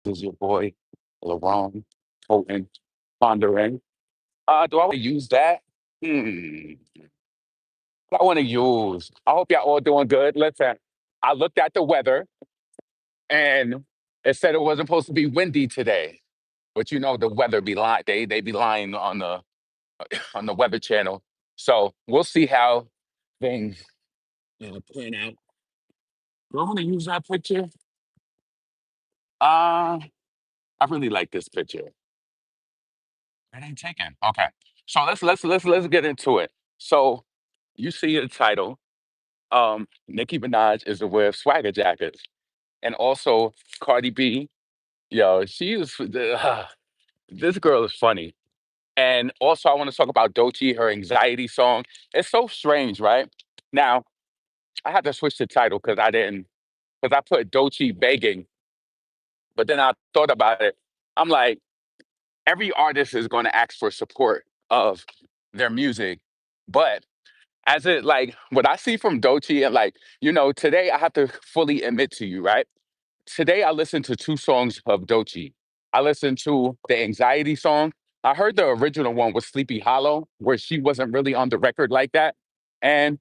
This is your boy, LaRon, Potent, Pondering. Do I want to use that? Hmm. What I want to use. I hope y'all all doing good. Listen, I looked at the weather and it said it wasn't supposed to be windy today. But you know the weather be lying. They be lying on the weather channel. So we'll see how things plan out. Do I want to use that picture? Uh, I really like this picture. It ain't taken. Okay. So let's get into it. So you see the title. Nicki Minaj is aware of swagger jackets. And also Cardi B, yo, she is this girl is funny. And also I want to talk about Doechii, her anxiety song. It's so strange, right? Now, I had to switch the title because I put Doechii begging, but then I thought about it. I'm like, every artist is going to ask for support of their music, but as it like what I see from Doechii and like, today I have to fully admit to you, right? Today I listened to two songs of Doechii. I listened to the anxiety song. I heard the original one was Sleepy Hollow, where she wasn't really on the record like that. And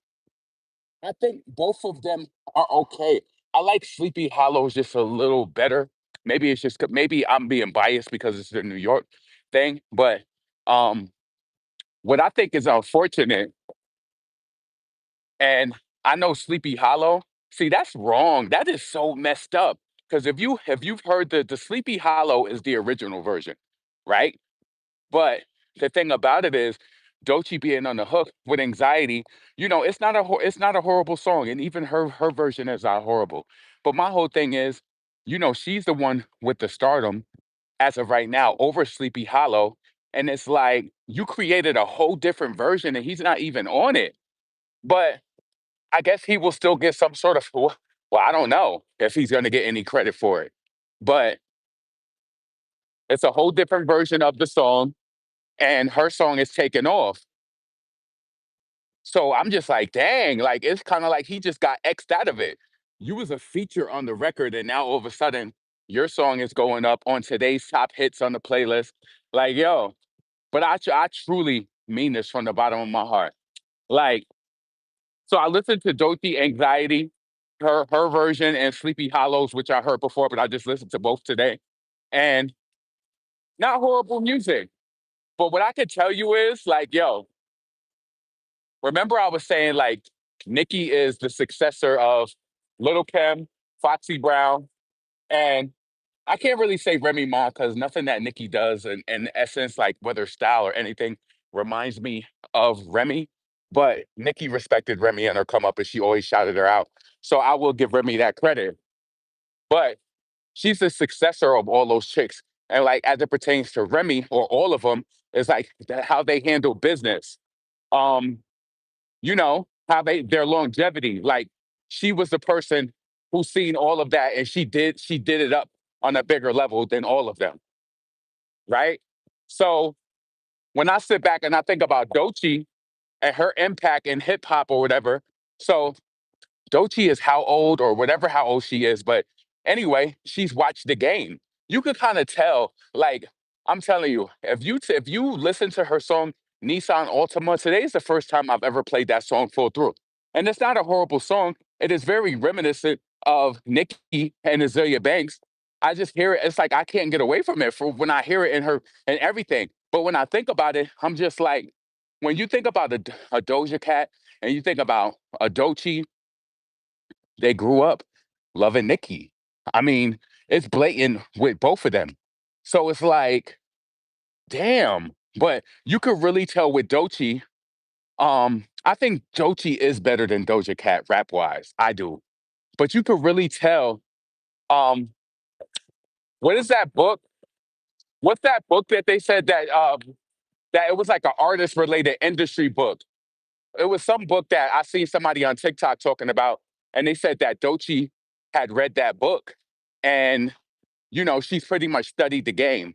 I think both of them are okay. I like Sleepy Hollows just a little better. Maybe it's just maybe I'm being biased because it's the New York thing, but um, what I think is unfortunate, and I know Sleepy Hollow. See, that's wrong. That is so messed up. Because if you've heard the Sleepy Hollow is the original version, right? But the thing about it is, Doechii being on the hook with anxiety, it's not a horrible song, and even her version is not horrible. But my whole thing is, she's the one with the stardom as of right now over Sleepy Hollow, and it's like you created a whole different version, and he's not even on it. But I guess he will still get some sort of well, I don't know if he's going to get any credit for it, but it's a whole different version of the song, and her song is taken off. So I'm just like, dang, like it's kind of like he just got X'd out of it. You was a feature on the record, and now all of a sudden your song is going up on today's top hits on the playlist. Like, yo, but I truly mean this from the bottom of my heart. Like, so I listened to Doechii Anxiety, her version, and Sleepy Hollows, which I heard before, but I just listened to both today. And not horrible music. But what I can tell you is like, yo, remember I was saying like Nicki is the successor of Little Kim, Foxy Brown, and I can't really say Remy Ma because nothing that Nicki does in essence, like whether style or anything, reminds me of Remy. But Nicki respected Remy and her come up and she always shouted her out. So I will give Remy that credit. But she's the successor of all those chicks. And like as it pertains to Remy or all of them, it's like how they handle business. Um, how their longevity. Like she was the person who seen all of that and she did it up on a bigger level than all of them, right? So when I sit back and I think about Doechii and her impact in hip hop or whatever, so Doechii is how old or whatever how old she is, but anyway, she's watched the game. You could kind of tell, like I'm telling you, if you listen to her song Nissan Altima, today is the first time I've ever played that song full through, and it's not a horrible song. It is very reminiscent of Nicki and Azealia Banks. I just hear it. It's like I can't get away from it for when I hear it in her and everything. But when I think about it, I'm just like, when you think about a Doja Cat and you think about a Doechii, they grew up loving Nicki. I mean, it's blatant with both of them. So it's like, damn. But you could really tell with Doechii, I think Doechii is better than Doja Cat rap wise. I do. But you could really tell, um, what is that book? What's that book that they said that it was like an artist related industry book? It was some book that I seen somebody on TikTok talking about, and they said that Doechii had read that book. And she's pretty much studied the game.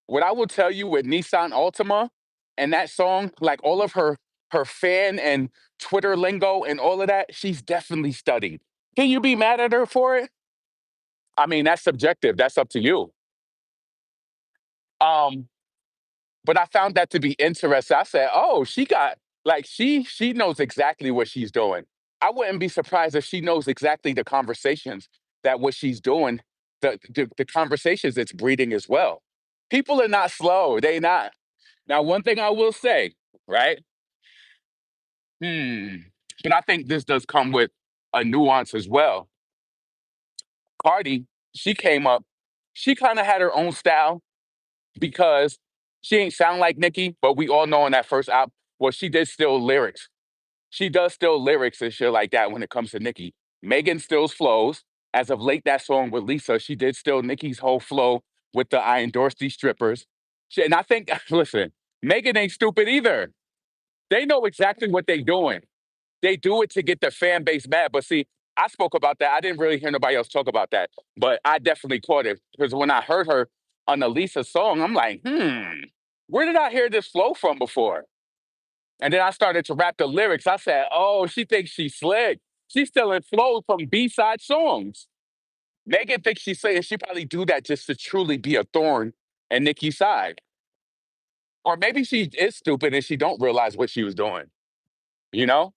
What I will tell you with Nissan Altima and that song, like all of her fan and Twitter lingo and all of that, she's definitely studied. Can you be mad at her for it? I mean, that's subjective. That's up to you. Um, but I found that to be interesting. I said, "Oh, she got like she knows exactly what she's doing." I wouldn't be surprised if she knows exactly the conversations that what she's doing, the conversations it's breeding as well. People are not slow. They not. Now, one thing I will say, right? Hmm. But I think this does come with a nuance as well. Cardi, she came up, she kind of had her own style because she ain't sound like Nicki, but we all know in that first album, well, she did still lyrics. She does still lyrics and shit like that when it comes to Nicki. Megan stills flows. As of late, that song with Lisa, she did still Nicki's whole flow with the I endorse these strippers. And I think, listen, Megan ain't stupid either. They know exactly what they doing. They do it to get the fan base mad. But see, I spoke about that. I didn't really hear nobody else talk about that, but I definitely caught it because when I heard her on the Lisa song, I'm like, where did I hear this flow from before? And then I started to rap the lyrics. I said, oh, she thinks she's slick. She's stealing flows from B-side songs. Megan thinks she's saying she probably do that just to truly be a thorn in Nicki's side. Or maybe she is stupid and she don't realize what she was doing, you know?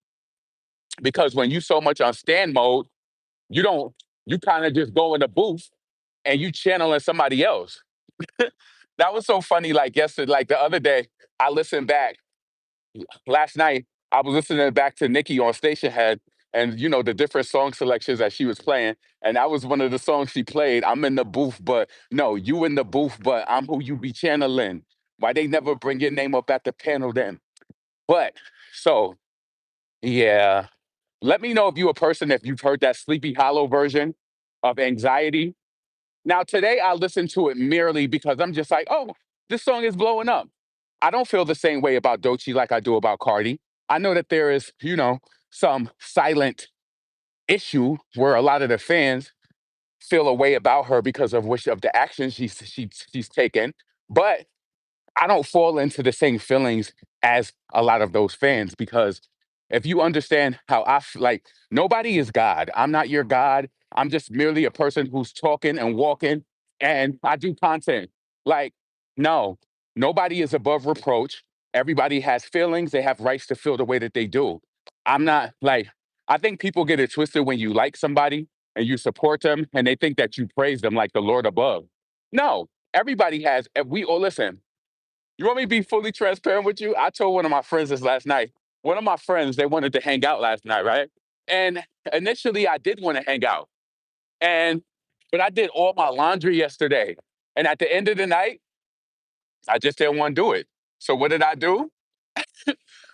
Because when you so much on stand mode, you don't, you kind of just go in the booth and you channeling somebody else. That was so funny. Like yesterday, like the other day, I listened back last night. I was listening back to Nicki on Station Head, and the different song selections that she was playing, and that was one of the songs she played. I'm in the booth, but no, you in the booth, but I'm who you be channeling. Why they never bring your name up at the panel then? But so yeah, let me know if you a person if you've heard that Sleepy Hollow version of Anxiety. Now, today I listened to it merely because I'm just like, oh, this song is blowing up. I don't feel the same way about Doechii like I do about Cardi. I know that there is, some silent issue where a lot of the fans feel a way about her because of which of the actions she's taken. But I don't fall into the same feelings as a lot of those fans because if you understand how like, nobody is God. I'm not your God. I'm just merely a person who's talking and walking and I do content. Like, no, nobody is above reproach. Everybody has feelings. They have rights to feel the way that they do. I'm not like, I think people get it twisted when you like somebody and you support them and they think that you praise them like the Lord above. No, everybody has, we all listen. You want me to be fully transparent with you? I told one of my friends this last night. One of my friends, they wanted to hang out last night, right? And initially I did want to hang out. And but I did all my laundry yesterday. And at the end of the night, I just didn't want to do it. So what did I do?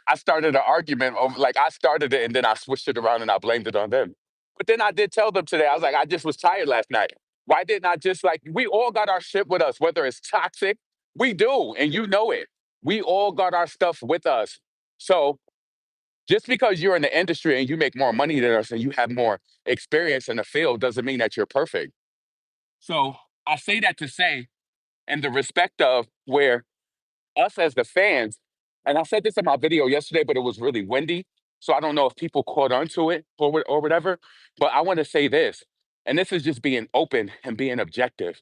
I started an argument over like I started it and then I switched it around and I blamed it on them. But then I did tell them today, I was like, I just was tired last night. Why didn't I just like we all got our shit with us, whether it's toxic, we do, and you know it. We all got our stuff with us. So just because you're in the industry and you make more money than us and you have more experience in the field doesn't mean that you're perfect. So I say that to say, in the respect of where us as the fans, and I said this in my video yesterday, but it was really windy. So I don't know if people caught onto it or whatever. But I want to say this, and this is just being open and being objective.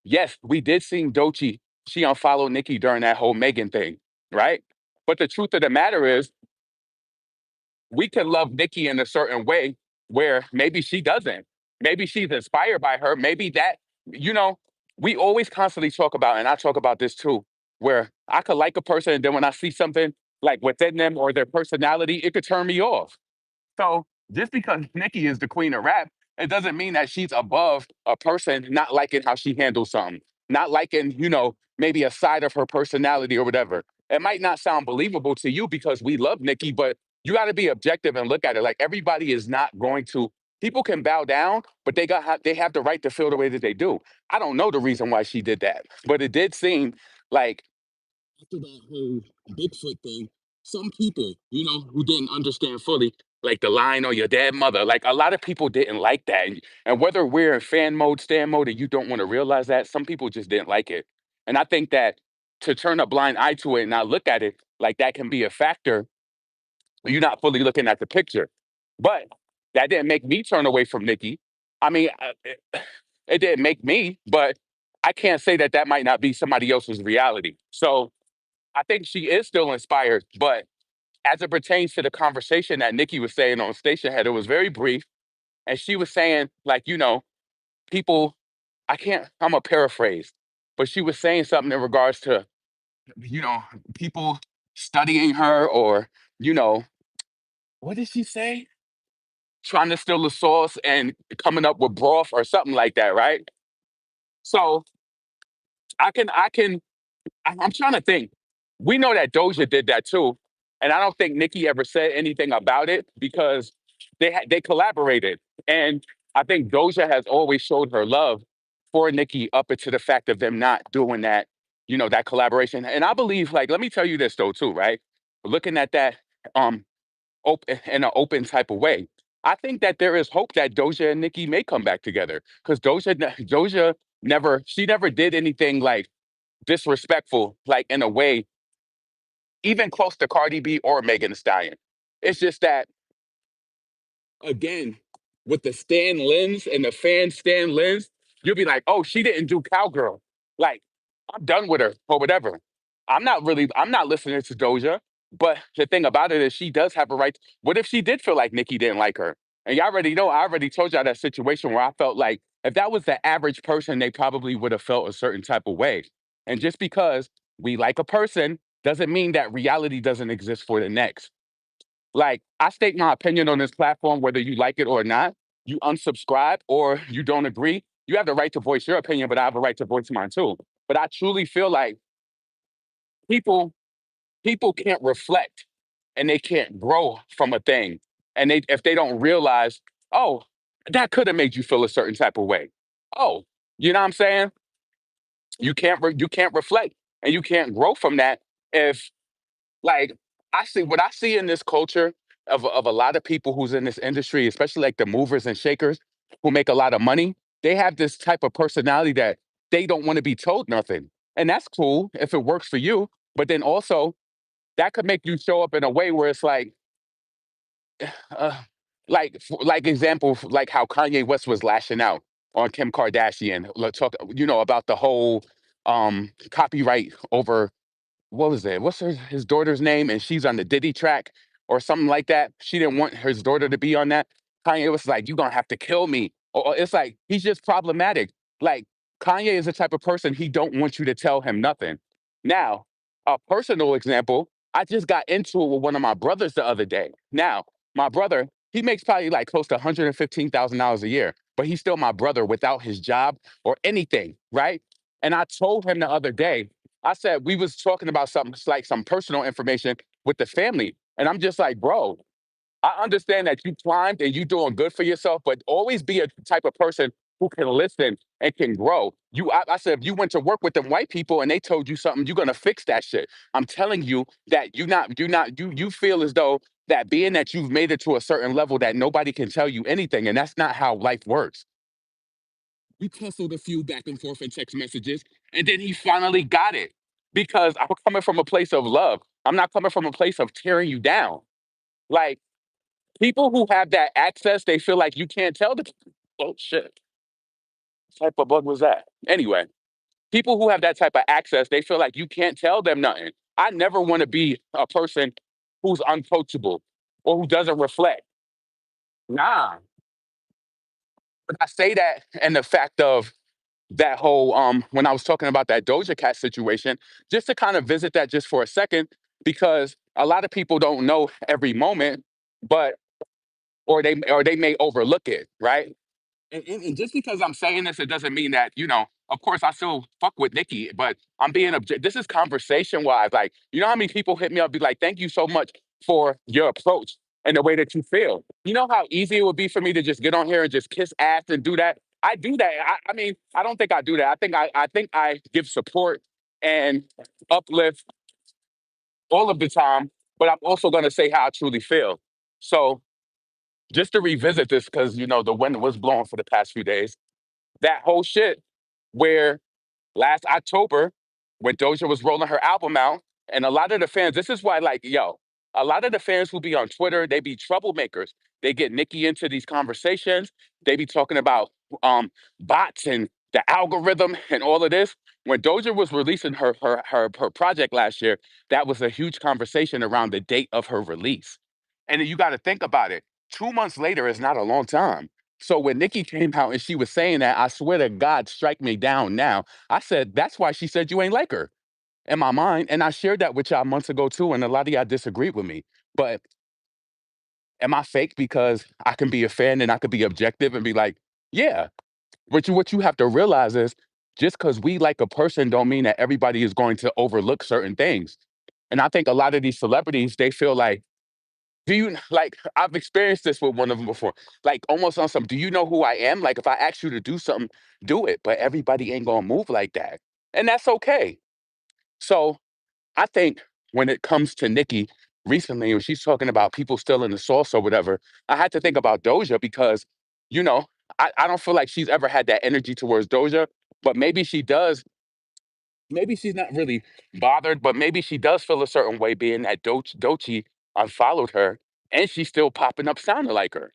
Yes, we did see Doechii. She unfollowed Nicki during that whole Megan thing, right? But the truth of the matter is, we can love Nicki in a certain way where maybe she doesn't. Maybe she's inspired by her. Maybe that, you know, we always constantly talk about, and I talk about this too, where I could like a person and then when I see something like within them or their personality, it could turn me off. So just because Nicki is the queen of rap, it doesn't mean that she's above a person not liking how she handles something, not liking, maybe a side of her personality or whatever. It might not sound believable to you because we love Nicki, but you got to be objective and look at it. Like everybody is not going to. People can bow down, but they have the right to feel the way that they do. I don't know the reason why she did that, but it did seem like after that whole Bigfoot thing, some people, who didn't understand fully, like the line on your dead mother, like a lot of people didn't like that. And whether we're in fan mode, stand mode, and you don't want to realize that, some people just didn't like it. And I think that to turn a blind eye to it and not look at it, like that can be a factor. You're not fully looking at the picture. But that didn't make me turn away from Nicki. I mean, it didn't make me, but I can't say that that might not be somebody else's reality. So I think she is still inspired, but as it pertains to the conversation that Nikki was saying on Station Head, it was very brief. And she was saying, like, people, I can't, I'm a paraphrase, but she was saying something in regards to, you know, people studying her or, you know, what did she say? Trying to steal the sauce and coming up with broth or something like that, right? So I'm trying to think. We know that Doja did that too, and I don't think Nicki ever said anything about it because they collaborated, and I think Doja has always showed her love for Nicki up into the fact of them not doing that, that collaboration. And I believe, like, let me tell you this though too, right? Looking at that um in an open type of way. I think that there is hope that Doja and Nicki may come back together because Doja never did anything like disrespectful, like in a way, even close to Cardi B or Megan Thee Stallion. It's just that, again, with the Stan lens and the fan Stan lens, you'll be like, oh, she didn't do Cowgirl. Like, I'm done with her or whatever. I'm not listening to Doja. But the thing about it is she does have a right. What if she did feel like Nicki didn't like her? And y'all already know, I already told y'all that situation where I felt like if that was the average person, they probably would have felt a certain type of way. And just because we like a person doesn't mean that reality doesn't exist for the next. Like, I state my opinion on this platform, whether you like it or not. You unsubscribe or you don't agree. You have the right to voice your opinion, but I have a right to voice mine too. But I truly feel like people people can't reflect and they can't grow from a thing. And if they don't realize, oh, that could have made you feel a certain type of way. Oh, you know what I'm saying? You can't reflect and you can't grow from that if like, I see what I see in this culture of a lot of people who's in this industry, especially like the movers and shakers who make a lot of money. They have this type of personality that they don't want to be told nothing, and that's cool if it works for you. But then also that could make you show up in a way where it's uh, like example, like how Kanye West was lashing out on Kim Kardashian, talk, about the whole copyright over what was it? What's his daughter's name? And she's on the Diddy track or something like that. She didn't want his daughter to be on that. Kanye was like, "You gonna have to kill me." Or it's like he's just problematic. Like Kanye is the type of person he don't want you to tell him nothing. Now, a personal example, I just got into it with one of my brothers the other day. Now, my brother, he makes probably like close to $115,000 a year, but he's still my brother without his job or anything, right? And I told him the other day, I said we was talking about something like some personal information with the family, and I'm just like, bro, I understand that you climbed and you doing good for yourself, but always be a type of person who can listen and can grow. I said, if you went to work with them white people and they told you something, you're gonna fix that shit. I'm telling you that you feel as though that being that you've made it to a certain level that nobody can tell you anything, and that's not how life works. We tussled a few back and forth in text messages, and then he finally got it because I'm coming from a place of love. I'm not coming from a place of tearing you down. Like people who have that access, they feel like you can't tell the oh shit, what type of bug was that? Anyway, people who have that type of access, they feel like you can't tell them nothing. I never want to be a person who's uncoachable or who doesn't reflect. Nah, but I say that in the fact of that whole when I was talking about that Doja Cat situation, just to kind of visit that just for a second, because a lot of people don't know every moment, but or they may overlook it, right? And just because I'm saying this, it doesn't mean that, of course, I still fuck with Nikki, but I'm being this is conversation wise. Like, you know how many people hit me up, be like, thank you so much for your approach and the way that you feel. You know how easy it would be for me to just get on here and just kiss ass and do that? I do that. I mean, I don't think I do that. I think I give support and uplift all of the time, but I'm also gonna say how I truly feel. So just to revisit this, because the wind was blowing for the past few days, that whole shit where last October, when Doja was rolling her album out, and a lot of the fans, this is why, like, yo, a lot of the fans who be on Twitter, they be troublemakers. They get Nicki into these conversations. They be talking about bots and the algorithm and all of this. When Doja was releasing her project last year, that was a huge conversation around the date of her release. And then you got to think about it. 2 months later is not a long time. So when Nicki came out and she was saying that, I swear to God, strike me down now. I said, that's why she said you ain't like her in my mind. And I shared that with y'all months ago too. And a lot of y'all disagreed with me. But am I fake because I can be a fan and I could be objective and be like, yeah. What you have to realize is just because we like a person don't mean that everybody is going to overlook certain things. And I think a lot of these celebrities, they feel like, do you like I've experienced this with one of them before. Like almost on some, do you know who I am? Like if I ask you to do something, do it. But everybody ain't gonna move like that. And that's okay. So I think when it comes to Nicki recently, when she's talking about people still in the sauce or whatever, I had to think about Doja because, you know, I don't feel like she's ever had that energy towards Doja, but maybe she does. Maybe she's not really bothered, but maybe she does feel a certain way being that Doechii unfollowed her and she's still popping up sounding like her.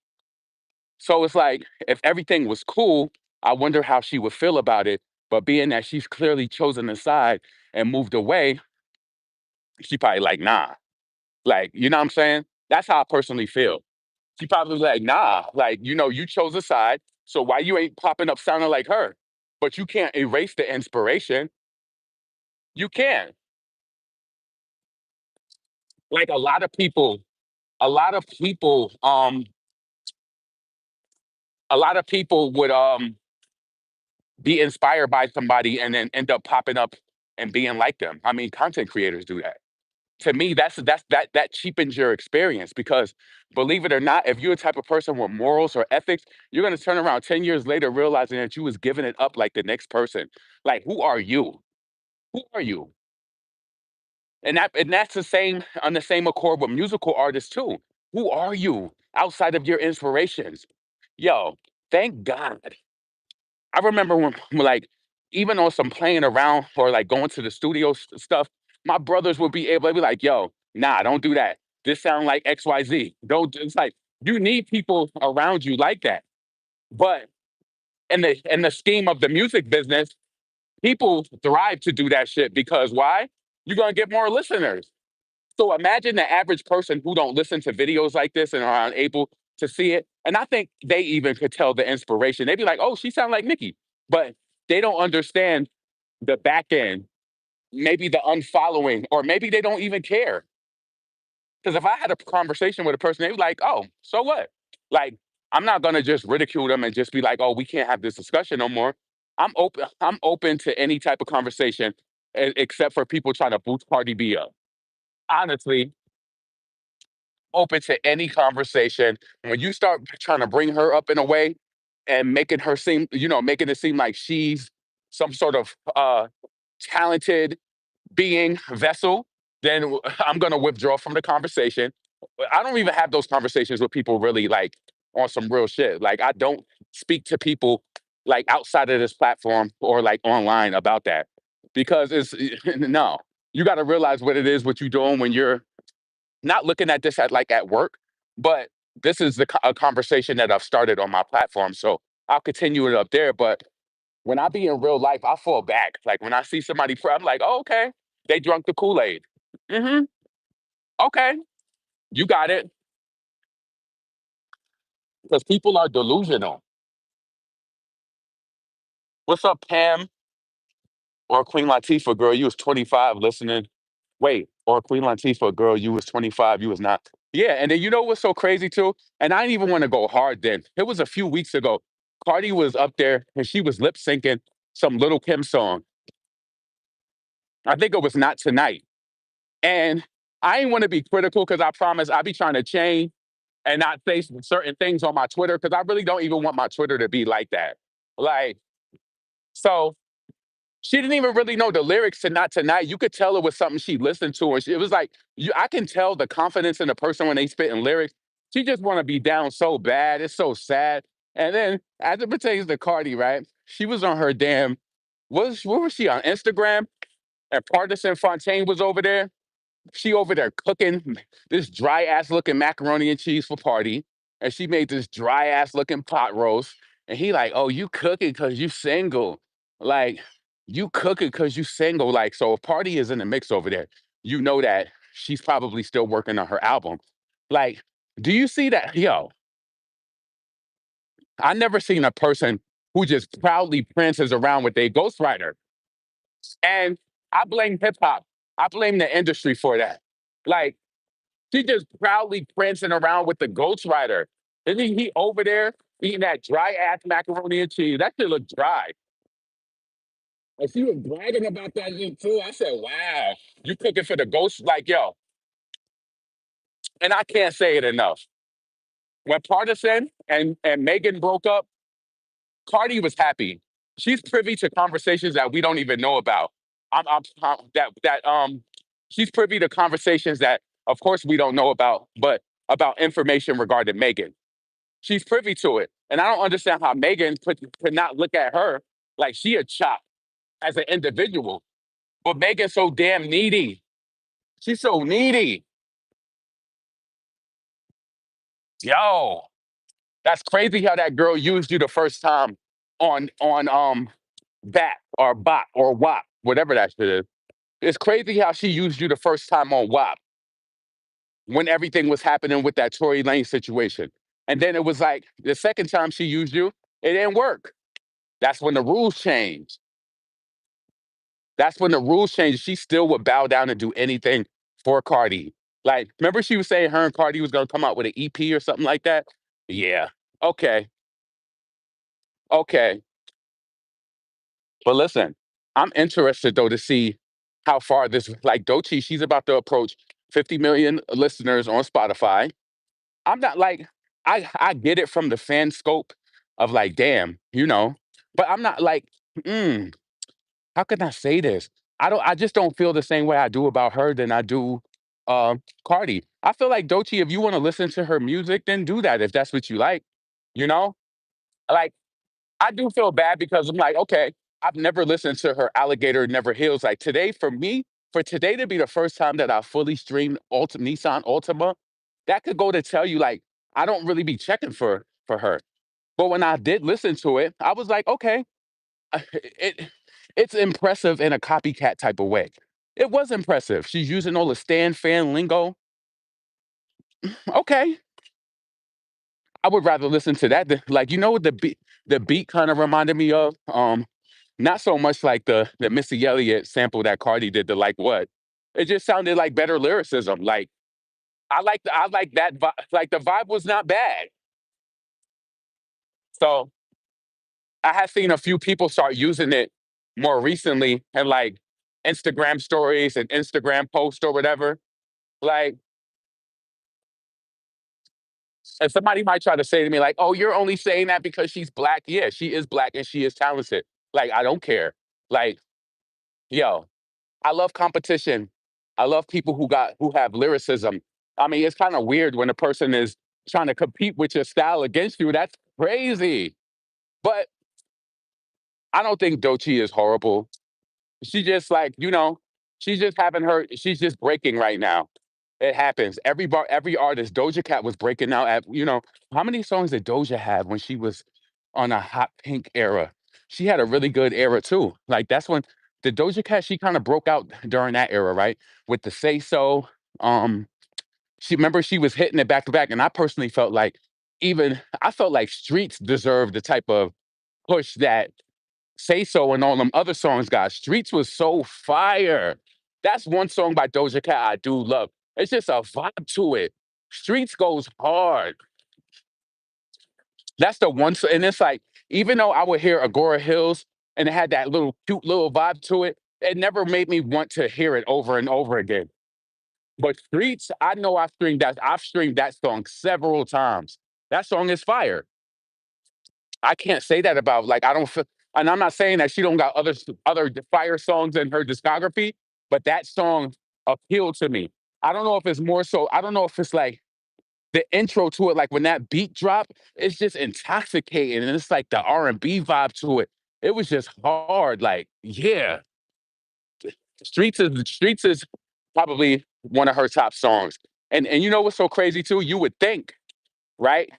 So it's like, if everything was cool, I wonder how she would feel about it. But being that she's clearly chosen a side and moved away, she probably like, nah. Like, you know what I'm saying? That's how I personally feel. She probably like, nah, like, you chose a side, so why you ain't popping up sounding like her? But you can't erase the inspiration. You can. Like a lot of people, a lot of people would be inspired by somebody and then end up popping up and being like them. I mean, content creators do that. To me, that cheapens your experience because believe it or not, if you're a type of person with morals or ethics, you're gonna turn around 10 years later realizing that you was giving it up like the next person. Like, who are you? Who are you? And that's the same on the same accord with musical artists too. Who are you outside of your inspirations? Yo, thank God. I remember when, like, even on some playing around or like going to the studio stuff, my brothers would be able to be like, yo, nah, don't do that. This sound like XYZ. Don't it's like you need people around you like that. But in the scheme of the music business, people thrive to do that shit because why? You're gonna get more listeners. So imagine the average person who don't listen to videos like this and are unable to see it. And I think they even could tell the inspiration. They'd be like, oh, she sound like Nicki. But they don't understand the back end, maybe the unfollowing, or maybe they don't even care. Because if I had a conversation with a person, they'd be like, oh, so what? Like, I'm not gonna just ridicule them and just be like, oh, we can't have this discussion no more. I'm open to any type of conversation except for people trying to boost Cardi B up. Honestly, open to any conversation. When you start trying to bring her up in a way and making her seem, making it seem like she's some sort of talented being vessel, then I'm gonna withdraw from the conversation. I don't even have those conversations with people really like on some real shit. Like I don't speak to people like outside of this platform or like online about that because it's no. You got to realize what it is, what you're doing when you're not looking at this at like at work, but this is a conversation that I've started on my platform. So I'll continue it up there. But when I be in real life, I fall back. Like when I see somebody, I'm like, oh, okay, they drunk the Kool Aid. Mm-hmm. Okay, you got it. Because people are delusional. What's up, Pam or Queen Latifah, girl? You was 25 listening. Wait, or Queen Latifah, girl, you was 25, you was not. Yeah, and then you know what's so crazy too? And I didn't even want to go hard then. It was a few weeks ago. Cardi was up there and she was lip syncing some Little Kim song. I think it was Not Tonight. And I ain't want to be critical because I promise I be trying to change and not say certain things on my Twitter because I really don't even want my Twitter to be like that. Like, so she didn't even really know the lyrics to Not Tonight. You could tell it was something she listened to, and it was like I can tell the confidence in the person when they spit in lyrics. She just want to be down so bad. It's so sad. And then as it pertains to Cardi, right? She was on her damn what was she on Instagram? And Partisan Fontaine was over there. She over there cooking this dry ass looking macaroni and cheese for Party, and she made this dry ass looking pot roast. And he like, oh, you cooking because you single. Like, you cooking because you single. Like, so if Party is in the mix over there, you know that she's probably still working on her album. Like, do you see that? Yo, I never seen a person who just proudly prances around with a ghostwriter. And I blame hip hop. I blame the industry for that. Like, she just proudly prancing around with the ghostwriter. Isn't he over there eating that dry ass macaroni and cheese? That shit look dry. And she was bragging about that shit too. I said, wow, you cooking for the ghost? Like, yo, and I can't say it enough. When Partisan and Megan broke up, Cardi was happy. She's privy to conversations that we don't even know about. She's privy to conversations that, of course, we don't know about, but about information regarding Megan. She's privy to it, and I don't understand how Megan could not look at her like she a chop as an individual. But Megan's so damn needy. She's so needy. Yo, that's crazy how that girl used you the first time on Bat or Bot or WAP, whatever that shit is. It's crazy how she used you the first time on WAP when everything was happening with that Tory Lane situation. And then it was like the second time she used you, it didn't work. That's when the rules changed. That's when the rules changed. She still would bow down and do anything for Cardi. Like, remember she was saying her and Cardi was gonna come out with an EP or something like that? Yeah. Okay. Okay. But listen, I'm interested though to see how far this like Doechii, she's about to approach 50 million listeners on Spotify. I'm not like I get it from the fan scope of like, damn, but I'm not like, mm, how can I say this? I just don't feel the same way I do about her than I do Cardi. I feel like Doechii, if you want to listen to her music, then do that if that's what you like. You know? Like I do feel bad because I'm like, okay, I've never listened to her Alligator Never Heals. Like today, for me, for today to be the first time that I fully streamed Nissan Altima, that could go to tell you, like, I don't really be checking for her. But when I did listen to it, I was like, okay, it it's impressive in a copycat type of way. It was impressive. She's using all the stand fan lingo. Okay, I would rather listen to that than like what the beat kind of reminded me of. Not so much like the Missy Elliott sample that Cardi did, the like what. It just sounded like better lyricism. Like I like that like the vibe was not bad. So I have seen a few people start using it more recently and like Instagram stories and Instagram posts or whatever. Like, and somebody might try to say to me, like, oh, you're only saying that because she's black. Yeah, she is black and she is talented. Like, I don't care. Like, yo, I love competition. I love people who have lyricism. I mean, it's kind of weird when a person is trying to compete with your style against you. That's crazy. But I don't think Doechii is horrible. She just like, she's just having she's just breaking right now. It happens. Every artist, Doja Cat was breaking out at, how many songs did Doja have when she was on a hot pink era? She had a really good era too. Like that's when the Doja Cat, she kind of broke out during that era, right? With the Say So. Um, she was hitting it back to back. And I personally felt like I felt like Streets deserved the type of push that Say So and all them other songs got. Streets was so fire. That's one song by Doja Cat I do love. It's just a vibe to it. Streets goes hard. That's the one, and it's like, even though I would hear Agora Hills and it had that little cute little vibe to it, it never made me want to hear it over and over again. But Streets, I know I've streamed that song several times. That song is fire. I can't say that about like I don't feel, and I'm not saying that she don't got other fire songs in her discography, but that song appealed to me. I don't know if it's more so. I don't know if it's like the intro to it, like when that beat drop, it's just intoxicating, and it's like the R&B vibe to it. It was just hard. Like, yeah, Streets is probably one of her top songs. And you know what's so crazy too? You would think, right?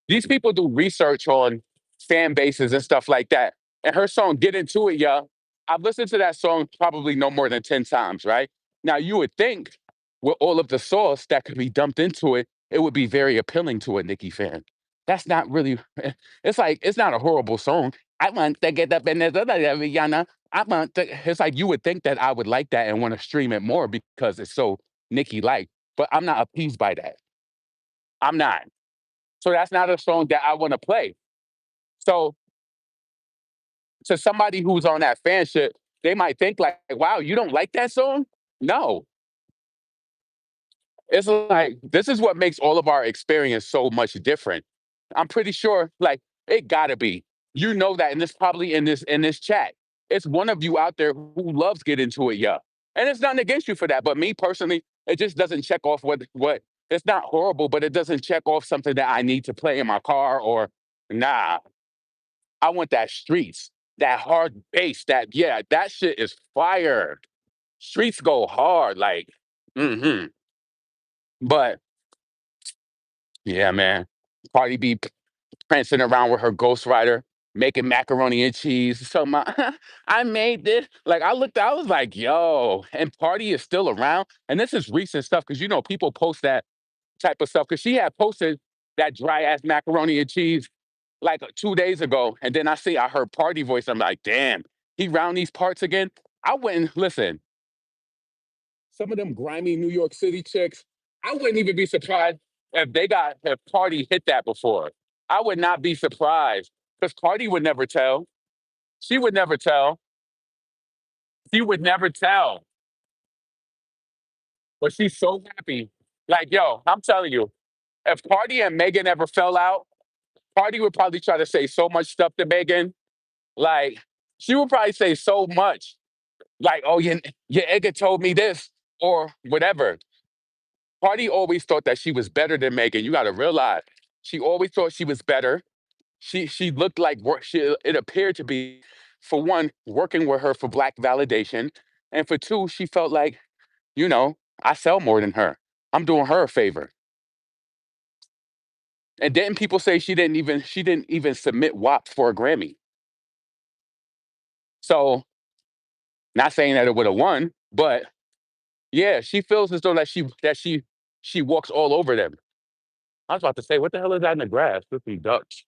These people do research on fan bases and stuff like that. And her song "Get Into It," yeah, I've listened to that song probably no more than 10 times. Right now, you would think with all of the sauce that could be dumped into it, it would be very appealing to a Nicki fan. That's not really. It's like it's not a horrible song. I want to get up in this other Rihanna. I want to. It's like you would think that I would like that and want to stream it more because it's so Nicki like. But I'm not appeased by that. I'm not. So that's not a song that I want to play. So to somebody who's on that fan shit, they might think like, "Wow, you don't like that song?" No, it's like this is what makes all of our experience so much different. I'm pretty sure, like, it gotta be. You know that, and it's probably in this chat. It's one of you out there who loves Get Into It, yeah. And it's nothing against you for that. But me personally, it just doesn't check off what it's not horrible, but it doesn't check off something that I need to play in my car or nah. I want that streets, that hard bass, that yeah, that shit is fire. Streets go hard, like, mm-hmm. But yeah, man. Cardi B prancing around with her ghostwriter, making macaroni and cheese. So my I made this. Like I looked, I was like, yo, and Party is still around. And this is recent stuff because you know people post that type of stuff. Cause she had posted that dry ass macaroni and cheese like 2 days ago. And then I heard Party voice. I'm like, damn, he round these parts again. I wouldn't listen. Some of them grimy New York City chicks, I wouldn't even be surprised if Party hit that before. I would not be surprised because Cardi would never tell. She would never tell. She would never tell. But she's so happy. Like, yo, I'm telling you, if Cardi and Megan ever fell out, Cardi would probably try to say so much stuff to Megan. Like, she would probably say so much. Like, oh, your nigga told me this, or whatever. Cardi always thought that she was better than Megan. You gotta realize she always thought she was better. She looked like it appeared to be, for one, working with her for black validation, and for two, she felt like, I sell more than her. I'm doing her a favor. And didn't people say she didn't even submit WAP for a Grammy? So not saying that it would have won, but yeah, she feels as though that she walks all over them. I was about to say, what the hell is that in the grass? Could be ducks.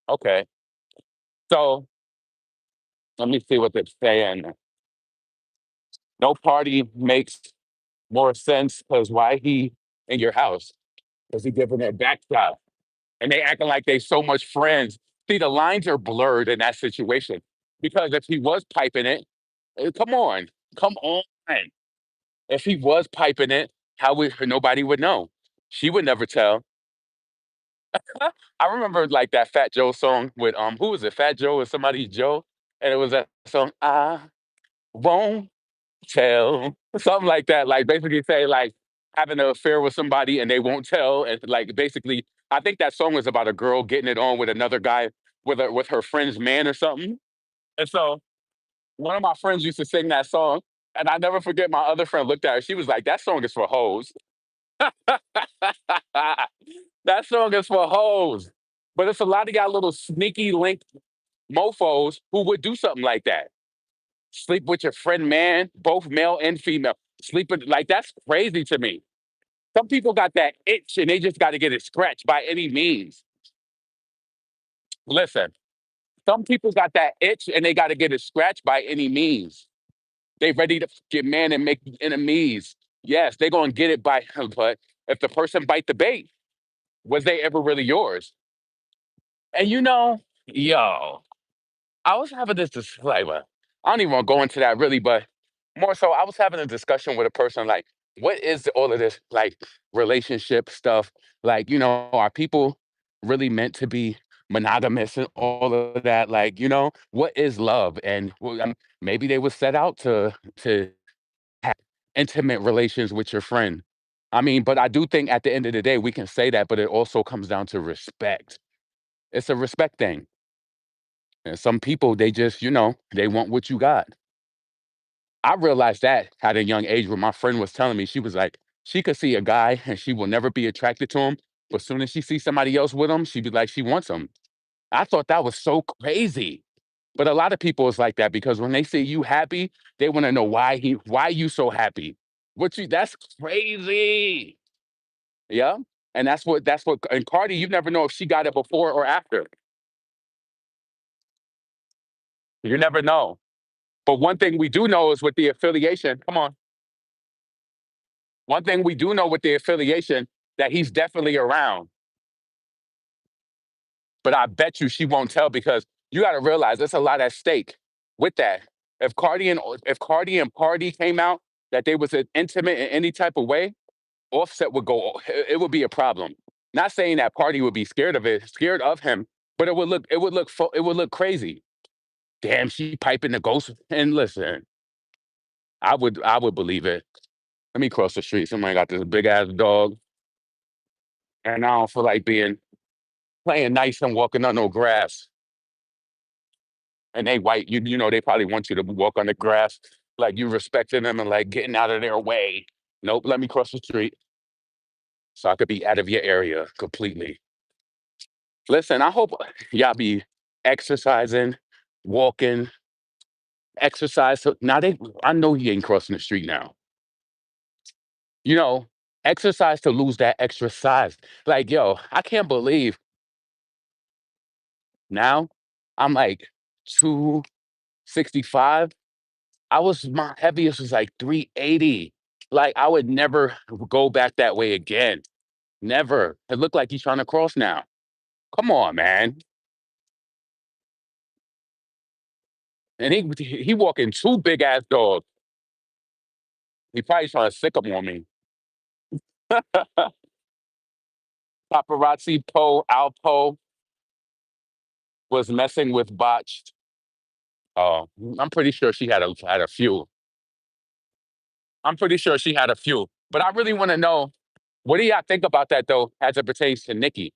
Okay. So let me see what they're saying. No party makes more sense because why he in your house? Because he giving their backshot. And they acting like they so much friends. See, the lines are blurred in that situation. Because if he was piping it, come on. Come on. If he was piping it, how would nobody would know? She would never tell. I remember like that Fat Joe song with who was it? Fat Joe or somebody Joe? And it was that song, I won't tell, something like that. Like basically say like having an affair with somebody and they won't tell. And like basically, I think that song was about a girl getting it on with another guy with her friend's man or something. And so one of my friends used to sing that song, and I never forget my other friend looked at her. She was like, "That song is for hoes." That song is for hoes. But it's a lot of y'all little sneaky link mofos who would do something like that. Sleep with your friend man, both male and female. Sleeping like that's crazy to me. Some people got that itch and they just got to get it scratched by any means. Listen, some people got that itch and they got to get it scratched by any means. They ready to get man and make enemies. Yes, they gonna get it by. But if the person bite the bait, was they ever really yours? And yo, I was having this disclaimer. I don't even want to go into that really, but more so, I was having a discussion with a person like, what is all of this like relationship stuff? Like, are people really meant to be monogamous and all of that? Like, what is love? And well, maybe they were set out to have intimate relations with your friend. I mean, but I do think at the end of the day, we can say that, but it also comes down to respect. It's a respect thing. And some people, they just, they want what you got. I realized that at a young age when my friend was telling me, she was like, she could see a guy and she will never be attracted to him. But as soon as she sees somebody else with him, she'd be like, she wants him. I thought that was so crazy. But a lot of people is like that because when they see you happy, they want to know why you so happy. What you that's crazy. Yeah. And that's what and Cardi, you never know if she got it before or after. You never know. But one thing we do know is with the affiliation, come on. One thing we do know with the affiliation that he's definitely around. But I bet you she won't tell because you got to realize there's a lot at stake with that. If Cardi and Pardi came out that they was intimate in any type of way, Offset would go. It would be a problem. Not saying that Party would be scared of him, but it would look crazy. Damn, she piping the ghost. And listen, I would believe it. Let me cross the street. Somebody got this big ass dog, and I don't feel like being playing nice and walking on no grass. And they white, you know they probably want you to walk on the grass, like you respecting them and like getting out of their way. Nope, let me cross the street so I could be out of your area completely. Listen, I hope y'all be exercising, walking, exercise. So now I know he ain't crossing the street now. You know, exercise to lose that extra size. Like, yo, I can't believe now I'm like 265. My heaviest was like 380. Like, I would never go back that way again. Never. It looked like he's trying to cross now. Come on, man. And he walking two big ass dogs. He probably trying to sick them on me. Paparazzi Alpo was messing with botched. Oh, I'm pretty sure she had a few. I'm pretty sure she had a few. But I really want to know, what do y'all think about that though, as it pertains to Nicki?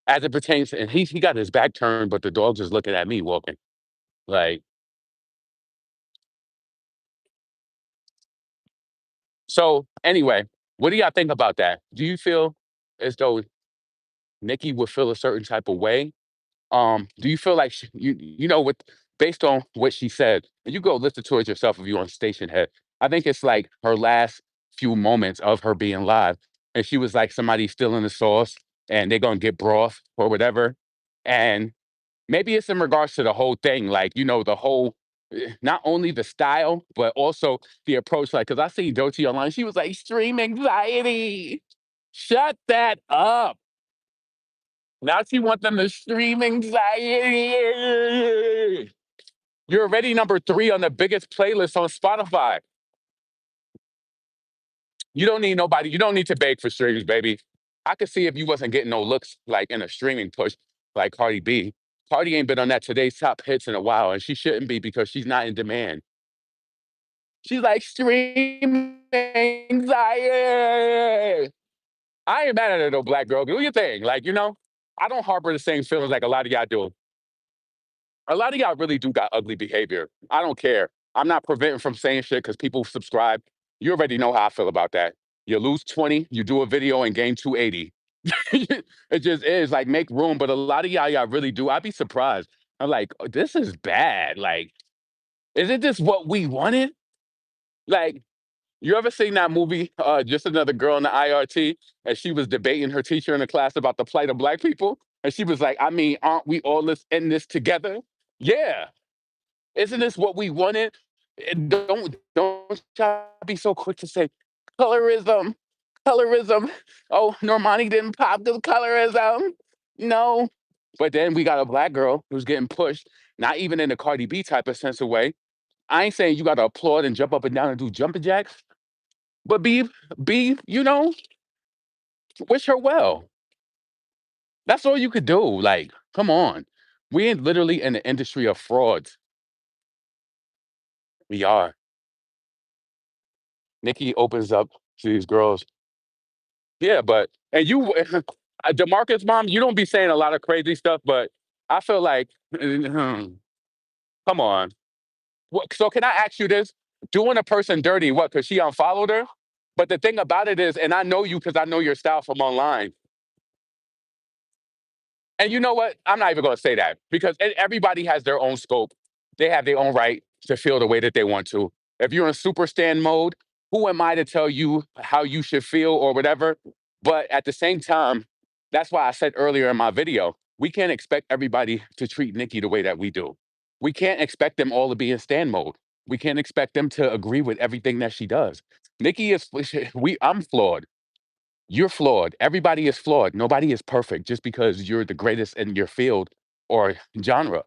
As it pertains, and he got his back turned, but the dog's just looking at me walking. Like, so anyway, what do y'all think about that? Do you feel as though Nicki would feel a certain type of way? Do you feel like you know what based on what she said, and you go listen to it yourself if you're on station head. I think it's like her last few moments of her being live, and she was like somebody stealing the sauce, and they're gonna get broth or whatever, and maybe it's in regards to the whole thing, like the whole. Not only the style, but also the approach. Like, cause I see Doechii online, she was like, "Stream anxiety." Shut that up. Now she want them to stream anxiety. You're already number 3 on the biggest playlist on Spotify. You don't need nobody. You don't need to beg for streams, baby. I could see if you wasn't getting no looks like in a streaming push like Cardi B. Cardi ain't been on that today's top hits in a while, and she shouldn't be because she's not in demand. She's like stream anxiety. I ain't mad at her though, black girl. Do your thing. Like, I don't harbor the same feelings like a lot of y'all do. A lot of y'all really do got ugly behavior. I don't care. I'm not preventing from saying shit because people subscribe. You already know how I feel about that. You lose 20, you do a video and gain 280. It just is like make room. But a lot of y'all really do. I'd be surprised. I'm like, "Oh, this is bad. Like, isn't this what we wanted? Like, you ever seen that movie, Just Another Girl in the IRT, and she was debating her teacher in the class about the plight of black people? And she was like, I mean, aren't we all in this together? Yeah. Isn't this what we wanted? Don't y'all be so quick to say colorism, colorism. Oh, Normani didn't pop because colorism. No. But then we got a black girl who's getting pushed, not even in a Cardi B type of sense of way. I ain't saying you gotta applaud and jump up and down and do jumping jacks, but be, wish her well. That's all you could do. Like, come on. We ain't literally in the industry of frauds. We are. Nikki opens up to these girls. Yeah, but and you, Demarcus mom, you don't be saying a lot of crazy stuff, but I feel like, come on. So can I ask you this? Doing a person dirty, what? Because she unfollowed her. But the thing about it is, and I know you because I know your style from online. And you know what? I'm not even going to say that because everybody has their own scope. They have their own right to feel the way that they want to. If you're in super stand mode, who am I to tell you how you should feel or whatever? But at the same time, that's why I said earlier in my video, we can't expect everybody to treat Nicki the way that we do. We can't expect them all to be in stand mode. We can't expect them to agree with everything that she does. Nicki is I'm flawed. You're flawed. Everybody is flawed. Nobody is perfect just because you're the greatest in your field or genre,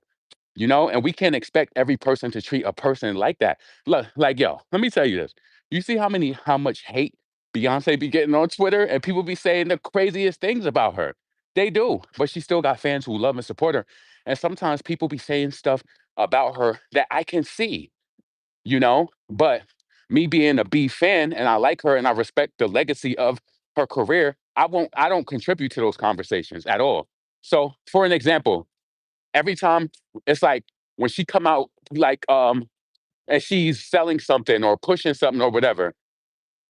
you know? And we can't expect every person to treat a person like that. Look, like, yo, let me tell you this. You see how much hate Beyonce be getting on Twitter and people be saying the craziest things about her. They do, but she still got fans who love and support her. And sometimes people be saying stuff about her that I can see, you know? But me being a B fan and I like her and I respect the legacy of her career, I don't contribute to those conversations at all. So for an example, every time it's like when she come out and she's selling something or pushing something or whatever,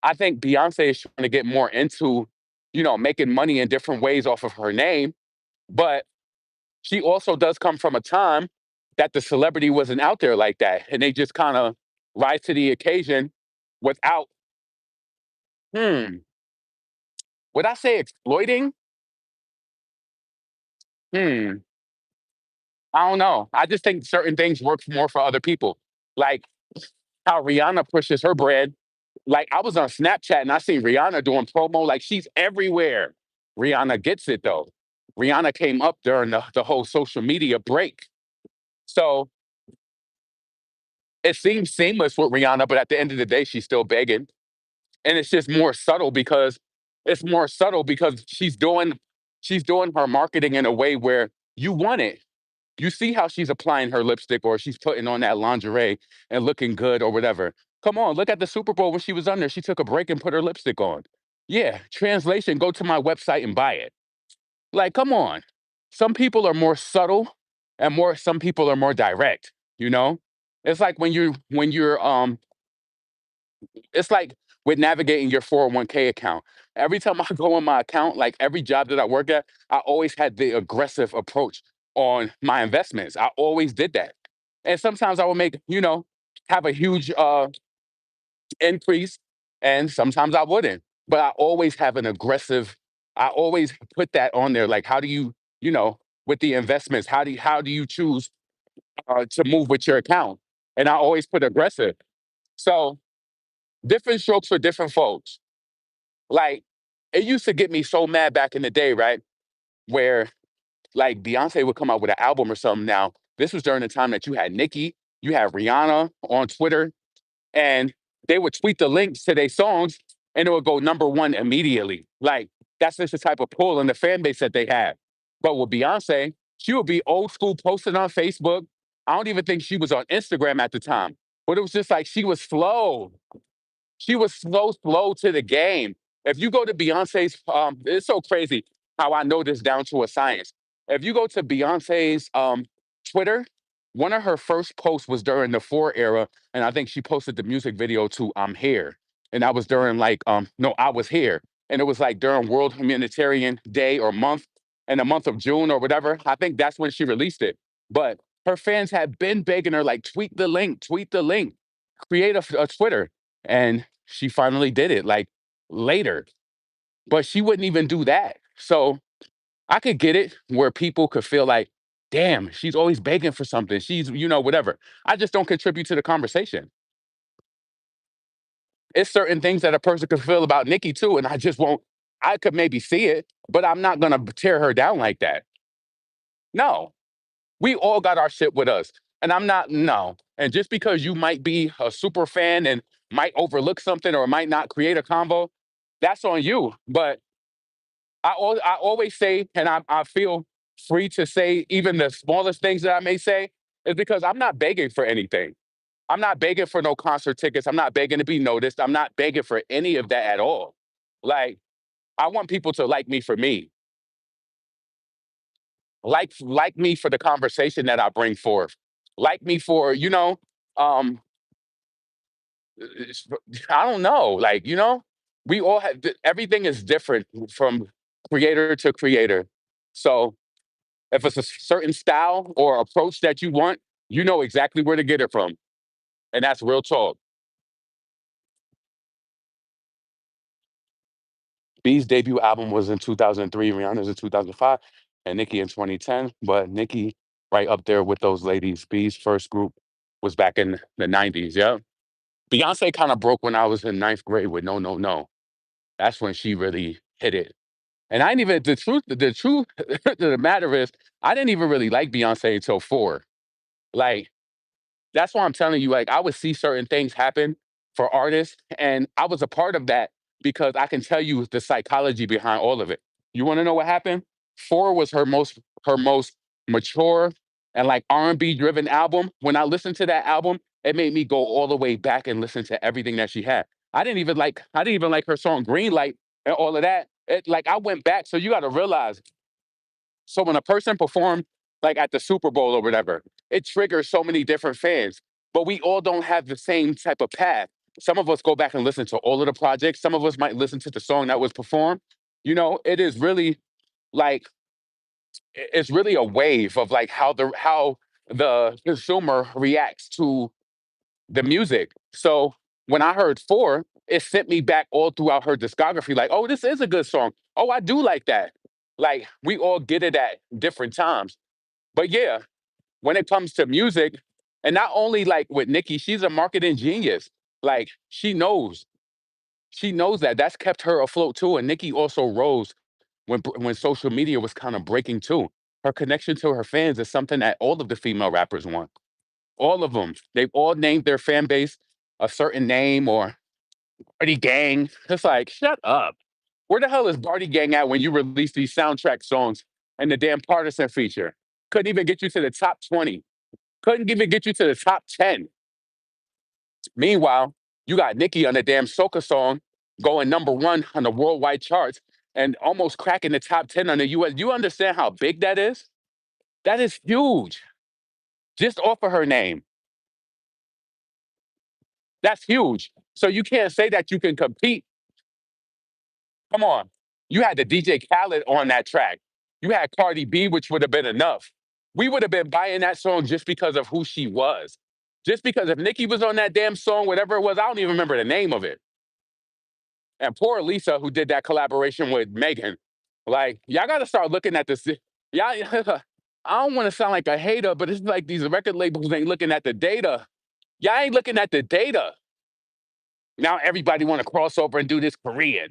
I think Beyonce is trying to get more into, making money in different ways off of her name. But she also does come from a time that the celebrity wasn't out there like that. And they just kind of rise to the occasion without, hmm, would I say exploiting? Hmm, I don't know. I just think certain things work more for other people. Like how Rihanna pushes her brand. Like I was on Snapchat and I seen Rihanna doing promo, like she's everywhere. Rihanna gets it though. Rihanna came up during the whole social media break. So it seems seamless with Rihanna, but at the end of the day, she's still begging. And it's just more subtle because she's doing her marketing in a way where you want it. You see how she's applying her lipstick or she's putting on that lingerie and looking good or whatever. Come on, look at the Super Bowl when she was on there. She took a break and put her lipstick on. Yeah, translation, go to my website and buy it. Like, come on. Some people are more subtle and some people are more direct, you know? It's like when you're it's like with navigating your 401k account. Every time I go on my account, like every job that I work at, I always had the aggressive approach on my investments. I always did that. And sometimes I would have a huge increase, and sometimes I wouldn't. But I always put that on there. Like, how do with the investments, how do you choose to move with your account? And I always put aggressive. So different strokes for different folks. Like, it used to get me so mad back in the day, right? Where like Beyonce would come out with an album or something. Now, this was during the time that you had Nicki, you had Rihanna on Twitter, and they would tweet the links to their songs and it would go number one immediately. Like, that's just the type of pull and the fan base that they have. But with Beyonce, she would be old school posting on Facebook. I don't even think she was on Instagram at the time, but it was just like she was slow. She was slow to the game. If you go to Beyonce's, it's so crazy how I know this down to a science. If you go to Beyonce's Twitter, one of her first posts was during the Four era, and I think she posted the music video to "I'm Here," and that was during no, I was here, and it was like during World Humanitarian Day or month, in the month of June or whatever. I think that's when she released it. But her fans had been begging her like, tweet the link, create a Twitter. And she finally did it like later, but she wouldn't even do that. So I could get it where people could feel like, damn, she's always begging for something. She's, whatever. I just don't contribute to the conversation. It's certain things that a person could feel about Nikki too, and I just won't. I could maybe see it, but I'm not gonna tear her down like that. No, we all got our shit with us. And I'm not, no. And just because you might be a super fan and might overlook something or might not create a combo, that's on you. But I always say, and I feel free to say even the smallest things that I may say, is because I'm not begging for anything. I'm not begging for no concert tickets. I'm not begging to be noticed. I'm not begging for any of that at all. Like, I want people to like me for me, like me for the conversation that I bring forth, like me for um, it's- I don't know, like we all have everything is different from creator to creator, so If it's a certain style or approach that you want, you know exactly where to get it from. And that's real talk. B's debut album was in 2003, Rihanna's in 2005, and Nicki in 2010. But Nicki, right up there with those ladies. B's first group was back in the 90s. Yeah. Beyonce kind of broke when I was in ninth grade with No, No, No. That's when she really hit it. And I didn't even, the truth of the matter is, I didn't even really like Beyonce until four. Like, that's why I'm telling you, like, I would see certain things happen for artists, and I was a part of that because I can tell you the psychology behind all of it. You want to know what happened? Four was her most mature and like R&B driven album. When I listened to that album, it made me go all the way back and listen to everything that she had. I didn't even like her song Green Light and all of that. Like I went back. So you got to realize, so when a person performed like at the Super Bowl or whatever, it triggers so many different fans. But we all don't have the same type of path. Some of us go back and listen to all of the projects. Some of us might listen to the song that was performed. It is really like it's really a wave of like how the consumer reacts to the music. So when I heard four, it sent me back all throughout her discography, like, oh, this is a good song. Oh, I do like that. Like we all get it at different times. But yeah, when it comes to music, and not only like with Nicki, she's a marketing genius. Like she knows that. That's kept her afloat too. And Nicki also rose when social media was kind of breaking too. Her connection to her fans is something that all of the female rappers want. All of them. They've all named their fan base a certain name or Party Gang. It's like, shut up. Where the hell is Party Gang at when you release these soundtrack songs and the damn partisan feature? Couldn't even get you to the top 20. Couldn't even get you to the top 10. Meanwhile, you got Nicki on the damn soca song going number one on the worldwide charts and almost cracking the top 10 on the US. You understand how big that is? That is huge. Just off of her name. That's huge. So you can't say that you can compete. Come on. You had the DJ Khaled on that track. You had Cardi B, which would have been enough. We would have been buying that song just because of who she was. Just because if Nicki was on that damn song, whatever it was, I don't even remember the name of it. And poor Lisa, who did that collaboration with Megan. Like, y'all got to start looking at this. Y'all, I don't want to sound like a hater, but it's like these record labels ain't looking at the data. Y'all ain't looking at the data. Now everybody want to cross over and do this Korean.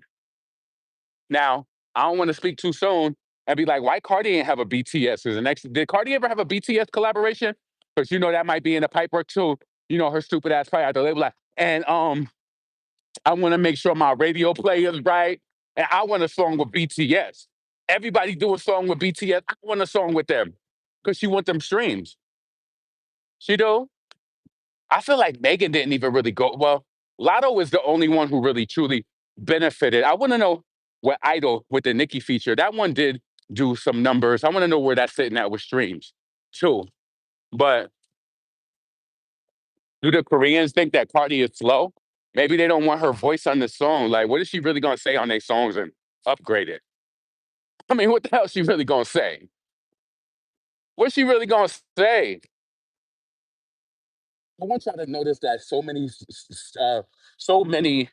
Now, I don't want to speak too soon and be like, why Cardi ain't have a BTS? Is the next did Cardi ever have a BTS collaboration? Because that might be in the pipework too. Her stupid ass probably out there. They be like, and I want to make sure my radio play is right. And I want a song with BTS. Everybody do a song with BTS. I want a song with them. Because she want them streams. She do. I feel like Megan didn't even really go. Well, Lotto is the only one who really truly benefited. I want to know what Idol with the Nicki feature. That one did do some numbers. I want to know where that's sitting at with streams too. But do the Koreans think that Cardi is slow? Maybe they don't want her voice on the song. Like, what is she really gonna say on their songs and upgrade it? I mean, what the hell is she really gonna say? What's she really gonna say? I want y'all to notice that so many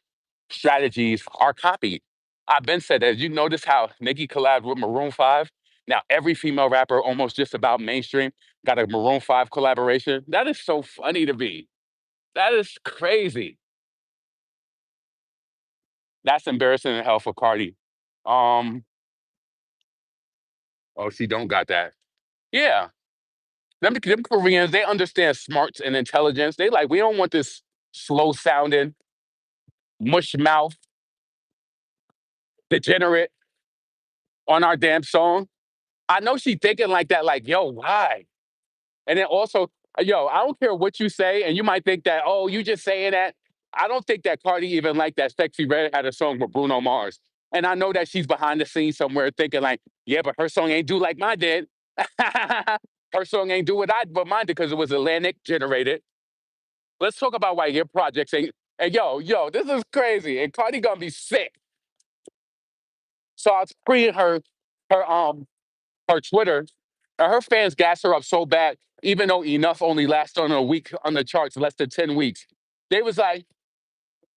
strategies are copied. I've been said that. You notice how Nicki collabed with Maroon 5? Now every female rapper, almost just about mainstream, got a Maroon 5 collaboration. That is so funny to me. That is crazy. That's embarrassing in hell for Cardi. Um, oh, she don't got that. Yeah. Them Koreans, they understand smarts and intelligence. They like, we don't want this slow sounding, mush mouth, degenerate on our damn song. I know she thinking like that, like, yo, why? And then also, yo, I don't care what you say, and you might think that, oh, you just saying that. I don't think that Cardi even like that Sexy Red had a song with Bruno Mars. And I know that she's behind the scenes somewhere thinking like, yeah, but her song ain't do like mine did. Her song ain't do what I but mine did because it was Atlantic generated. Let's talk about why your projects ain't. And yo, this is crazy. And Cardi gonna be sick. So I was screening her Twitter, And her fans gas her up so bad, even though Enough only lasted on a week on the charts, less than 10 weeks. They was like,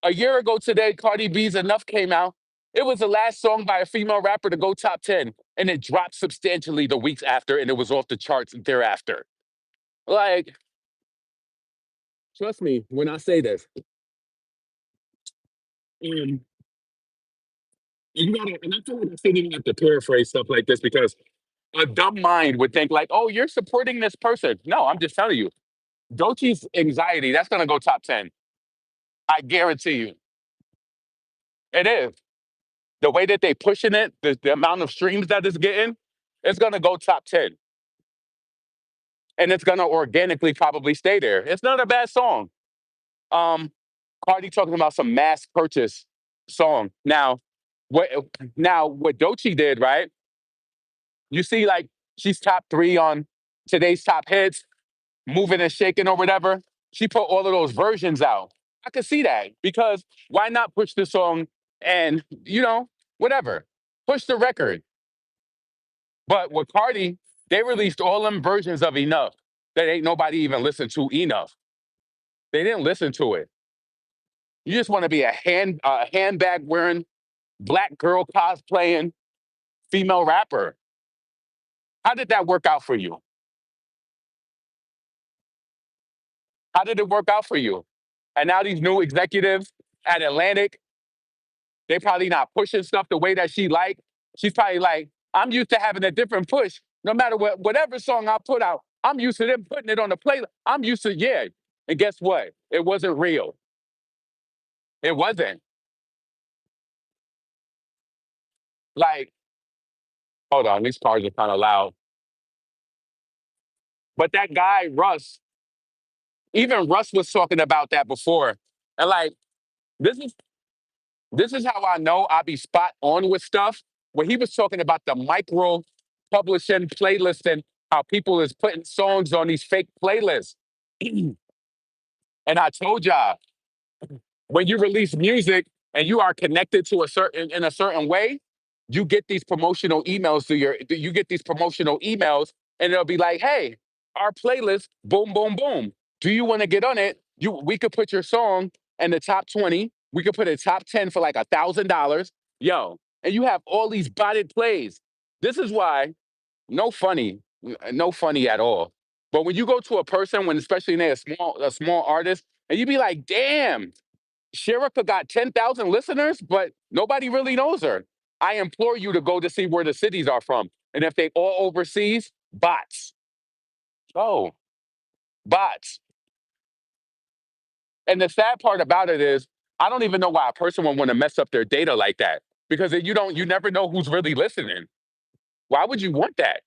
a year ago today, Cardi B's Enough came out. It was the last song by a female rapper to go top 10, and it dropped substantially the weeks after, and it was off the charts thereafter. Like, trust me when I say this. Um, and you gotta, and I feel like I shouldn't even have to paraphrase stuff like this because a dumb mind would think like, "Oh, you're supporting this person." No, I'm just telling you, Doechii's anxiety that's gonna go top 10. I guarantee you, it is. The way that they pushing it, the amount of streams that it's getting, it's gonna go top 10, and it's gonna organically probably stay there. It's not a bad song. Um, Cardi talking about some mass purchase song. What what Doechii did, right? You see, like she's top three on today's top hits, moving and shaking or whatever. She put all of those versions out. I could see that because why not push the song and whatever, push the record. But with Cardi, they released all them versions of Enough that ain't nobody even listened to enough. They didn't listen to it. You just want to be a handbag wearing, black girl cosplaying female rapper. How did that work out for you? How did it work out for you? And now these new executives at Atlantic, they probably not pushing stuff the way that she like. She's probably like, I'm used to having a different push. No matter whatever song I put out, I'm used to them putting it on the playlist. I'm used to, yeah. And guess what? It wasn't real. It wasn't. Like, hold on, these cars are kind of loud. But that guy, Russ, even Russ was talking about that before. And like, this is this is how I know I be spot on with stuff. When he was talking about the micro publishing playlist and how people is putting songs on these fake playlists. And I told y'all, when you release music and you are connected to a certain in a certain way, you get these promotional emails you get these promotional emails and it'll be like, hey, our playlist, boom, boom, boom. Do you want to get on it? We could put your song in the top 20. We could put it top 10 for like $1,000. Yo, and you have all these botted plays. This is why no funny at all. But when you go to a person, when especially they're a small artist, and you be like, damn, Sherika got 10,000 listeners, but nobody really knows her. I implore you to go to see where the cities are from. And if they all overseas, bots. Oh, bots. And the sad part about it is, I don't even know why a person would want to mess up their data like that because you never know who's really listening. Why would you want that?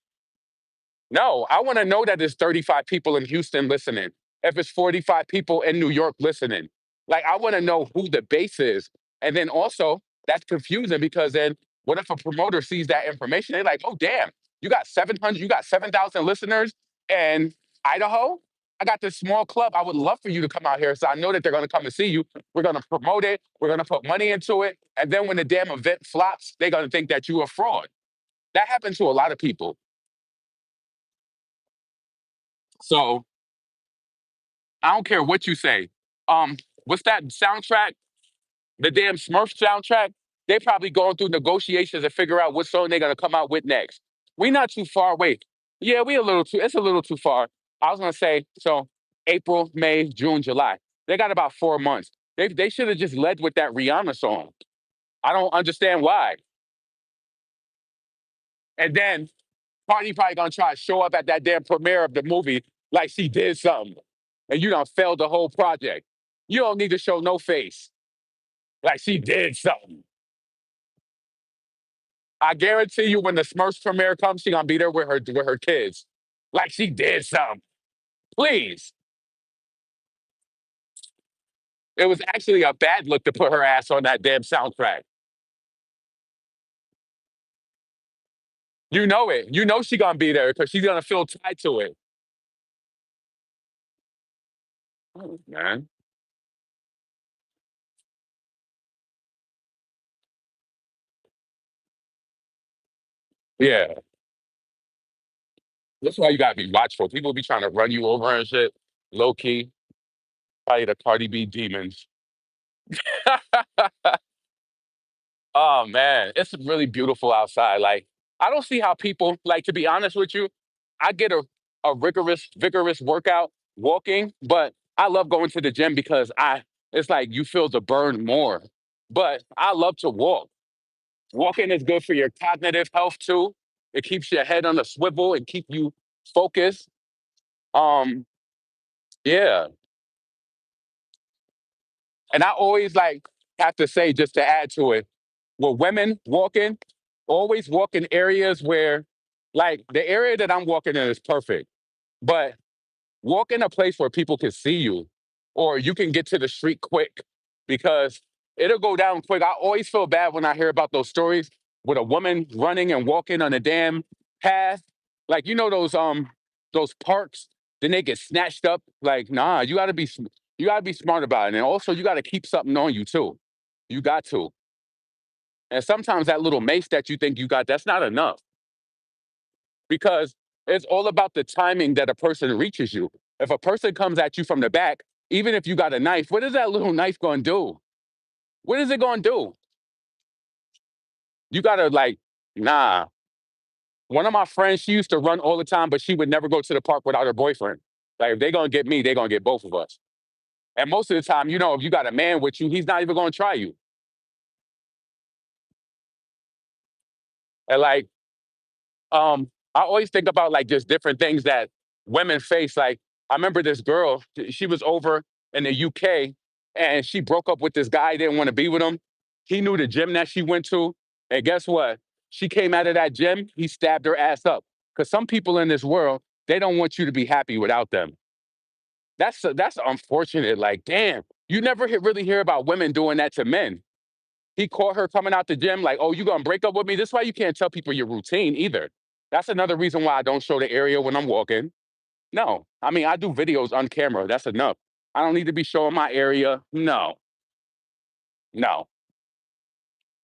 No, I want to know that there's 35 people in Houston listening. If it's 45 people in New York listening, like I want to know who the base is. And then also, that's confusing because then what if a promoter sees that information? They're like, oh, damn, you got 700, you got 7,000 listeners in Idaho? I got this small club. I would love for you to come out here. So I know that they're going to come and see you. We're going to promote it. We're going to put money into it. And then when the damn event flops, they're going to think that you a fraud. That happens to a lot of people. So I don't care what you say. What's that soundtrack? The damn Smurf soundtrack? They probably going through negotiations to figure out what song they're gonna come out with next. We not too far away. Yeah, we a little too. It's a little too far. I was gonna say so. April, May, June, July. They got about 4 months. They should have just led with that Rihanna song. I don't understand why. And then Party probably gonna try to show up at that damn premiere of the movie like she did something, and you done failed the whole project. You don't need to show no face like she did something. I guarantee you, when the Smurfs premiere comes, she gonna be there with her kids, like she did something. Please, it was actually a bad look to put her ass on that damn soundtrack. You know it. You know she gonna be there because she's gonna feel tied to it. Oh, man, yeah. That's why you gotta be watchful. People be trying to run you over and shit. Low key, probably the Cardi B demons. Oh man, it's really beautiful outside. Like I don't see how people like to be honest with you. I get a vigorous workout walking, but I love going to the gym because I it's like you feel the burn more. But I love to walk. Walking is good for your cognitive health too. It keeps your head on a swivel and keep you focused. Um, yeah. And I always like have to say just to add to it, with women walking, always walk in areas where like the area that I'm walking in is perfect. But walk in a place where people can see you or you can get to the street quick because it'll go down quick. I always feel bad when I hear about those stories with a woman running and walking on a damn path. Like those parks, then they get snatched up. Like, nah, you gotta be smart about it. And also you gotta keep something on you too. You got to. And sometimes that little mace that you think you got, that's not enough because it's all about the timing that a person reaches you. If a person comes at you from the back, even if you got a knife, what is that little knife going to do? What is it going to do? You got to like, nah. One of my friends, she used to run all the time, but she would never go to the park without her boyfriend. Like, if they're going to get me, they're going to get both of us. And most of the time, if you got a man with you, he's not even going to try you. And like, I always think about like just different things that women face. Like I remember this girl, she was over in the UK and she broke up with this guy, didn't want to be with him. He knew the gym that she went to. And guess what? She came out of that gym, he stabbed her ass up. Because some people in this world, they don't want you to be happy without them. That's unfortunate. Like, damn, you never really hear about women doing that to men. He caught her coming out the gym, like, oh, you gonna break up with me? This is why you can't tell people your routine either. That's another reason why I don't show the area when I'm walking. No, I mean, I do videos on camera. That's enough. I don't need to be showing my area. No, no,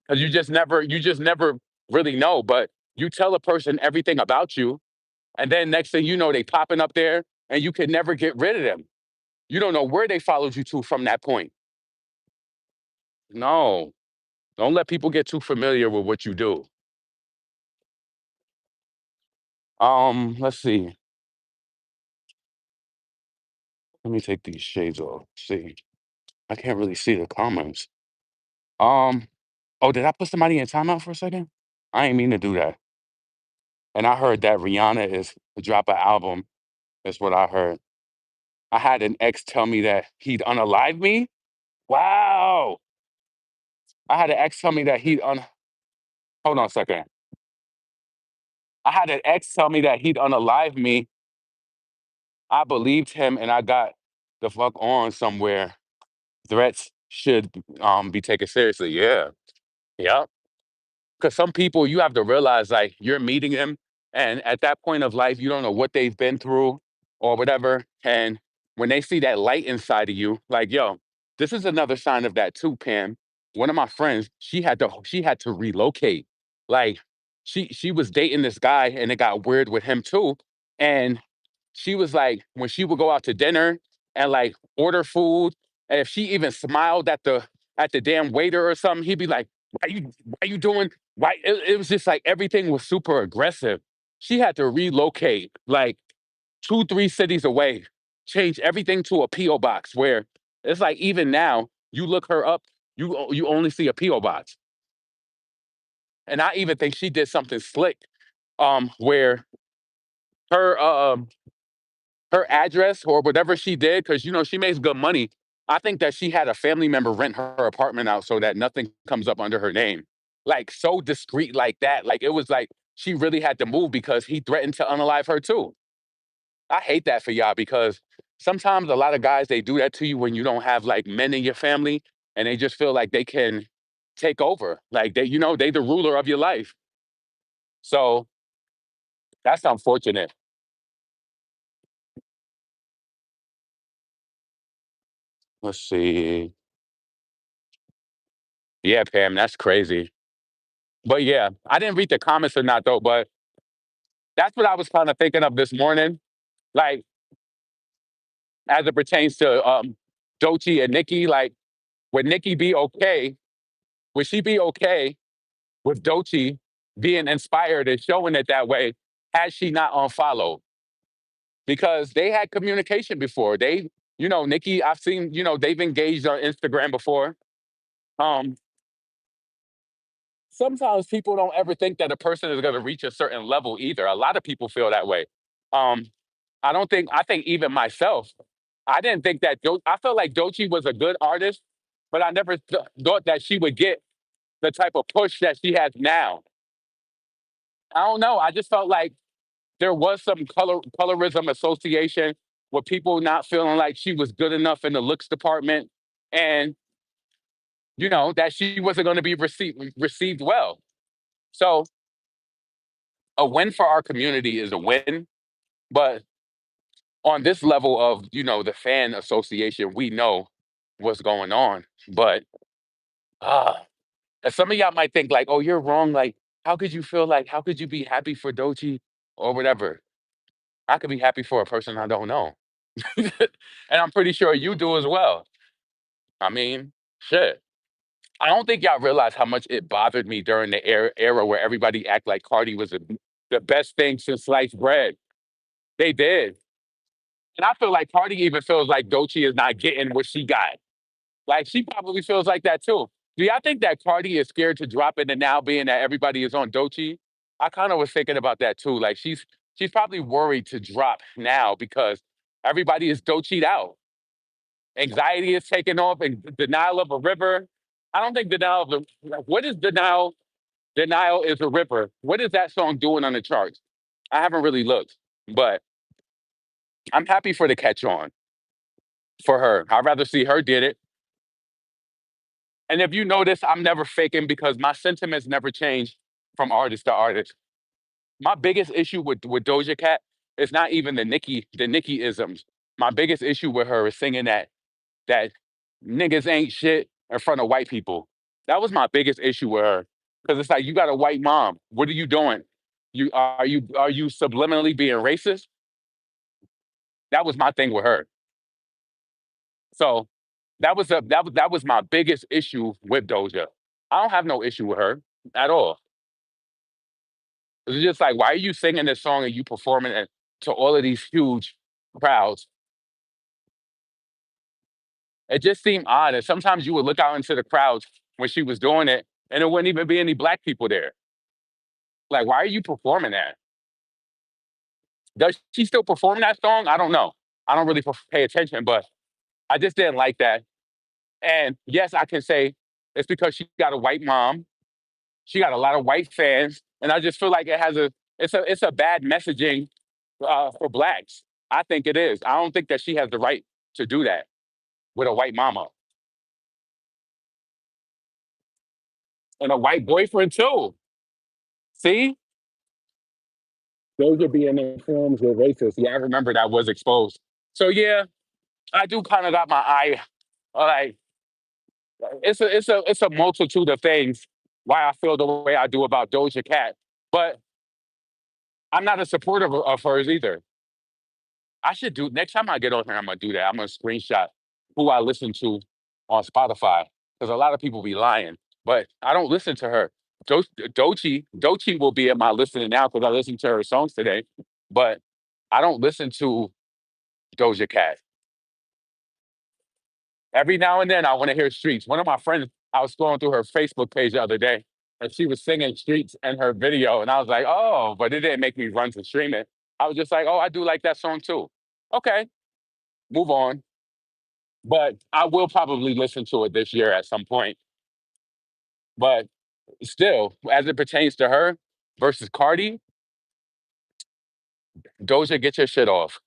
because you just never really know. But you tell a person everything about you, and then next thing you know, they popping up there, and you can never get rid of them. You don't know where they followed you to from that point. No, don't let people get too familiar with what you do. Let's see. Let me take these shades off. See, I can't really see the comments. Um, oh, did I put somebody in timeout for a second? I ain't mean to do that. And I heard that Rihanna is to drop an album. That's what I heard. I had an ex tell me that he'd unalive me. Wow. I had an ex tell me that hold on a second. I had an ex tell me that he'd unalive me. I believed him and I got the fuck on somewhere. Threats should be taken seriously. Yeah. Yep. Because some people you have to realize like you're meeting them and at that point of life you don't know what they've been through or whatever, and when they see that light inside of you, like, yo, this is another sign of that too, Pam. One of my friends, she had to relocate. Like she was dating this guy and it got weird with him too, and she was like, when she would go out to dinner and like order food, and if she even smiled at the damn waiter or something, he'd be like, why you doing? Why it was just like everything was super aggressive. She had to relocate like 2, 3 cities away, change everything to a P.O. box where it's like even now, you look her up, you only see a P.O. box. And I even think she did something slick, where her her address or whatever she did, because she makes good money. I think that she had a family member rent her apartment out so that nothing comes up under her name. Like so discreet like that. Like it was like she really had to move because he threatened to unalive her too. I hate that for y'all because sometimes a lot of guys they do that to you when you don't have like men in your family and they just feel like they can take over. Like they the ruler of your life. So that's unfortunate. Let's see. Yeah, Pam, that's crazy. But yeah, I didn't read the comments or not though, but That's what I was kind of thinking of this morning. Like, as it pertains to Doechii and Nicki, like, would Nicki be okay? Would she be okay with Doechii being inspired and showing it that way had she not unfollowed? Because they had communication before. Nicki, I've seen, they've engaged on Instagram before. Um, Sometimes people don't ever think that a person is going to reach a certain level either. A lot of people feel that way. Um, I think even myself, I didn't think that, I felt like Doechii was a good artist, but I never thought that she would get the type of push that she has now. I don't know. I just felt like there was some colorism association with people not feeling like she was good enough in the looks department, and that she wasn't going to be received well. So a win for our community is a win, but on this level of the fan association, we know what's going on. But uh and some of y'all might think like, oh, you're wrong. Like, how could you be happy for Doechii or whatever? I could be happy for a person I don't know. And I'm pretty sure you do as well. I mean, shit. I don't think y'all realize how much it bothered me during the era where everybody act like Cardi was the best thing since sliced bread. They did. And I feel like Pardi even feels like Doechii is not getting what she got. Like, she probably feels like that too. Do y'all think that Cardi is scared to drop in the now, being that everybody is on Doechii? I kind of was thinking about that too. Like, she's probably worried to drop now because everybody is Doechii'd out. Anxiety is taking off, and denial of a river. I don't think denial of the what is denial? Denial is a river. What is that song doing on the charts? I haven't really looked, but I'm happy for the catch on for her. I'd rather see her did it. And if you notice, I'm never faking because my sentiments never change from artist to artist. My biggest issue with Doja Cat is not even the Nicki isms. My biggest issue with her is singing that niggas ain't shit in front of white people. That was my biggest issue with her. Because it's like, you got a white mom. What are you doing? You subliminally being racist? That was my thing with her. So that was my biggest issue with Doja. I don't have no issue with her at all. It's just like, why are you singing this song and you performing it to all of these huge crowds? It just seemed odd. And sometimes you would look out into the crowds when she was doing it, and there wouldn't even be any black people there. Like, why are you performing that? Does she still perform that song? I don't know. I don't really pay attention, but I just didn't like that. And yes, I can say it's because she got a white mom. She got a lot of white fans, and I just feel like it's a bad messaging for blacks. I think it is. I don't think that she has the right to do that with a white mama and a white boyfriend too. See, those are being informed with racist. Yeah, I remember that was exposed. So yeah, I do kind of got my eye. Like, it's a multitude of things why I feel the way I do about Doja Cat, but I'm not a supporter of hers either. I should do next time I get on here. I'm gonna do that. I'm gonna screenshot who I listen to on Spotify because a lot of people be lying, but I don't listen to her. Doechii will be in my listening now because I listened to her songs today, but I don't listen to Doja Cat. Every now and then, I want to hear Streets. One of my friends, I was scrolling through her Facebook page the other day, and she was singing Streets in her video, and I was like, oh, but it didn't make me run to stream it. I was just like, oh, I do like that song too. Okay, move on. But I will probably listen to it this year at some point. But still, as it pertains to her versus Cardi, Doja, get your shit off.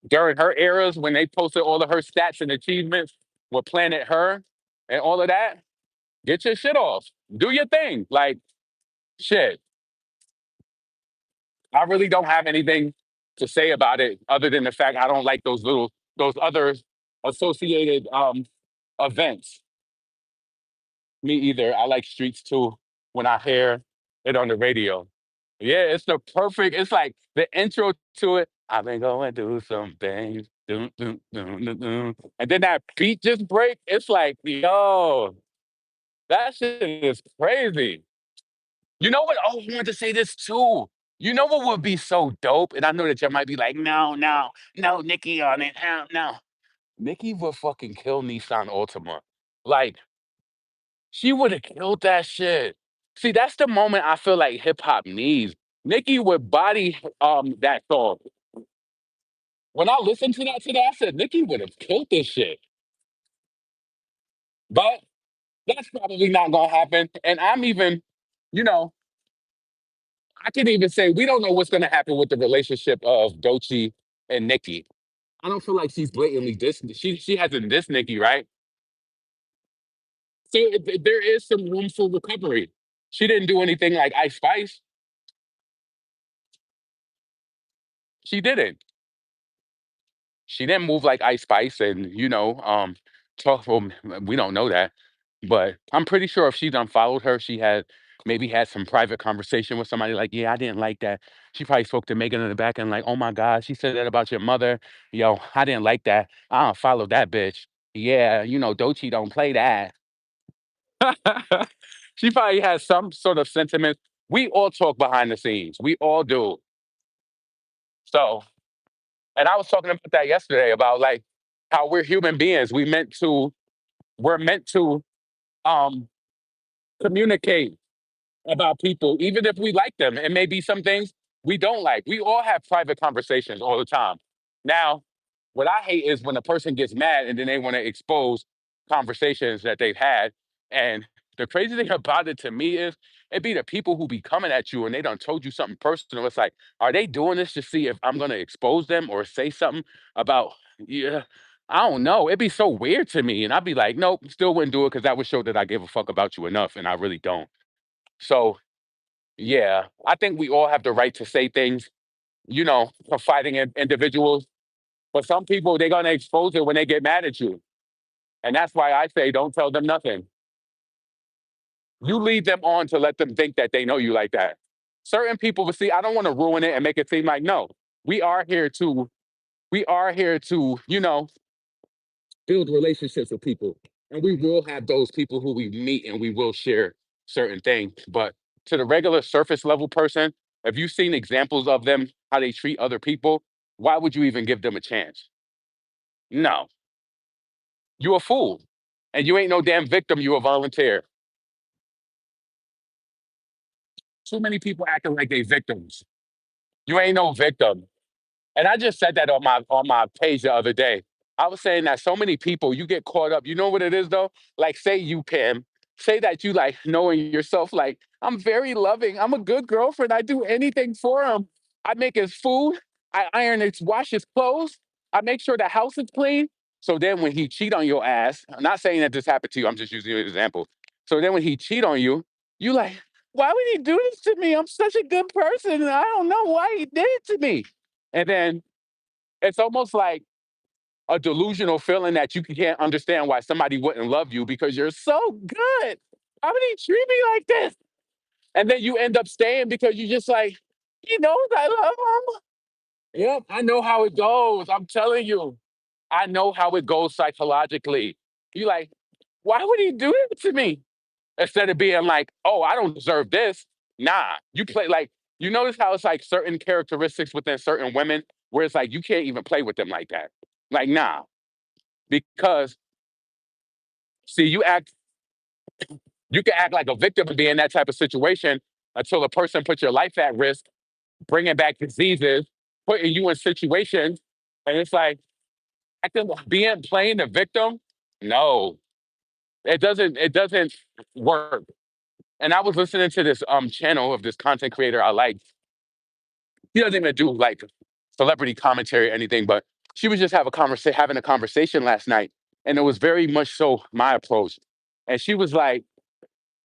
During her eras, when they posted all of her stats and achievements with Planet Her and all of that, get your shit off. Do your thing. Like, shit. I really don't have anything to say about it other than the fact I don't like those other associated events. Me either. I like streets too when I hear it on the radio. Yeah, it's the perfect. It's like the intro to it. I've been going through some things. Dun, dun, dun, dun, dun. And then that beat just break. It's like, yo, that shit is crazy. You know what? Oh, I wanted to say this too. You know what would be so dope? And I know that you might be like, no, no, no, Nicki on it. No. Nicki would fucking kill Nissan Altima. Like, she would have killed that shit. See, that's the moment I feel like hip hop needs. Nicki would body that song. When I listened to that today, I said Nicki would have killed this shit. But that's probably not gonna happen. And I'm even, you know, I can even say we don't know what's gonna happen with the relationship of Doechii and Nicki. I don't feel like she's blatantly diss. She hasn't dissed Nicki, right? So there is some room for recovery. She didn't do anything like Ice Spice. She didn't. She didn't move like Ice Spice, and talk. Well, we don't know that, but I'm pretty sure if she done followed her, she had maybe had some private conversation with somebody like, yeah, I didn't like that. She probably spoke to Megan in the back and like, oh my God, she said that about your mother. Yo, I didn't like that. I don't follow that bitch. Yeah, Doechii don't play that. She probably has some sort of sentiment. We all talk behind the scenes. We all do. So, and I was talking about that yesterday about like how we're human beings. We're meant to um communicate about people, even if we like them. It may be some things we don't like. We all have private conversations all the time. Now, what I hate is when a person gets mad and then they want to expose conversations that they've had. And the crazy thing about it to me is it be the people who be coming at you and they done told you something personal. It's like, are they doing this to see if I'm gonna expose them or say something about yeah? I don't know. It'd be so weird to me. And I'd be like, nope, still wouldn't do it because that would show that I give a fuck about you enough. And I really don't. So yeah, I think we all have the right to say things, confiding in individuals. But some people, they're going to expose it when they get mad at you. And that's why I say don't tell them nothing. You lead them on to let them think that they know you like that. Certain people, but see, I don't want to ruin it and make it seem like, no, we are here to, build relationships with people. And we will have those people who we meet and we will share certain things. But to the regular surface level person, if you've seen examples of them, how they treat other people, why would you even give them a chance? No, you a fool. And you ain't no damn victim, you a volunteer. Too many people acting like they victims. You ain't no victim. And I just said that on my page the other day. I was saying that so many people you get caught up. You know what it is though? Like say you, Pam, say that you like knowing yourself like I'm very loving. I'm a good girlfriend. I do anything for him. I make his food. I iron his wash his clothes. I make sure the house is clean. So then when he cheat on your ass, I'm not saying that this happened to you. I'm just using you as an example. So then when he cheat on you, you like, why would he do this to me? I'm such a good person. And I don't know why he did it to me. And then it's almost like a delusional feeling that you can't understand why somebody wouldn't love you because you're so good. Why would he treat me like this? And then you end up staying because you just like, he knows I love him. Yep, I know how it goes. I'm telling you, I know how it goes psychologically. You like, why would he do it to me? Instead of being like, oh, I don't deserve this. Nah, you play like, you notice how it's like certain characteristics within certain women where it's like you can't even play with them like that. Like, nah, because see, you can act like a victim and be in that type of situation until a person puts your life at risk, bringing back diseases, putting you in situations, and it's like being playing the victim. No, it doesn't work. And I was listening to this channel of this content creator I like. He doesn't even do like celebrity commentary or anything, but she was just having a conversation last night, and it was very much so my approach. And she was like,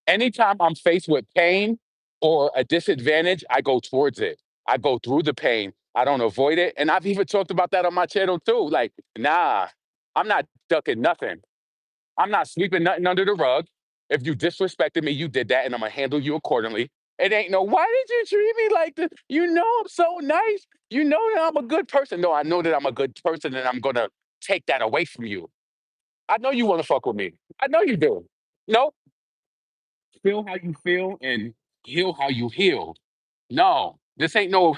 anytime I'm faced with pain or a disadvantage, I go towards it. I go through the pain. I don't avoid it. And I've even talked about that on my channel too. Like, nah, I'm not ducking nothing. I'm not sweeping nothing under the rug. If you disrespected me, you did that, and I'm gonna handle you accordingly. It ain't no, why did you treat me like this? You know I'm so nice. You know that I'm a good person. No, I know that I'm a good person and I'm gonna take that away from you. I know you wanna fuck with me. I know you do. No, feel how you feel and heal how you heal. No, this ain't no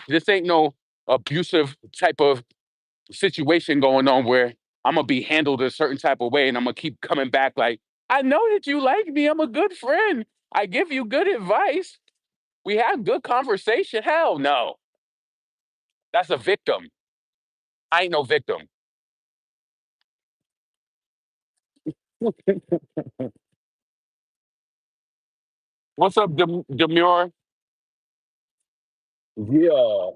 abusive type of situation going on where I'm gonna be handled a certain type of way and I'm gonna keep coming back like, I know that you like me. I'm a good friend. I give you good advice. We have good conversation. Hell no. That's a victim. I ain't no victim. What's up, Demure? Yeah.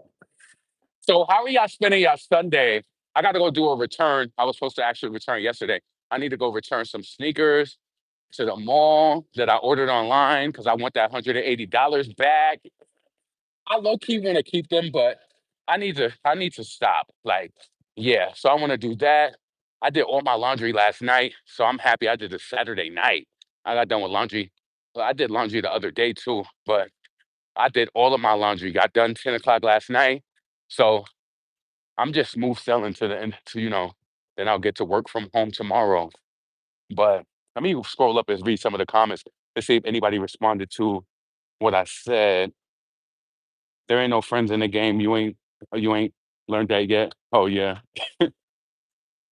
So how are y'all spending y'all Sunday? I got to go do a return. I was supposed to actually return yesterday. I need to go return some sneakers to the mall that I ordered online because I want that $180 back. I low key want to keep them, but I need to stop. Like, yeah. So I want to do that. I did all my laundry last night, so I'm happy I did it Saturday night. I got done with laundry. Well, I did laundry the other day too, but I did all of my laundry. Got done 10 o'clock last night. So I'm just smooth selling to the end to, then I'll get to work from home tomorrow. But let me scroll up and read some of the comments to see if anybody responded to what I said. There ain't no friends in the game. You ain't learned that yet. Oh yeah.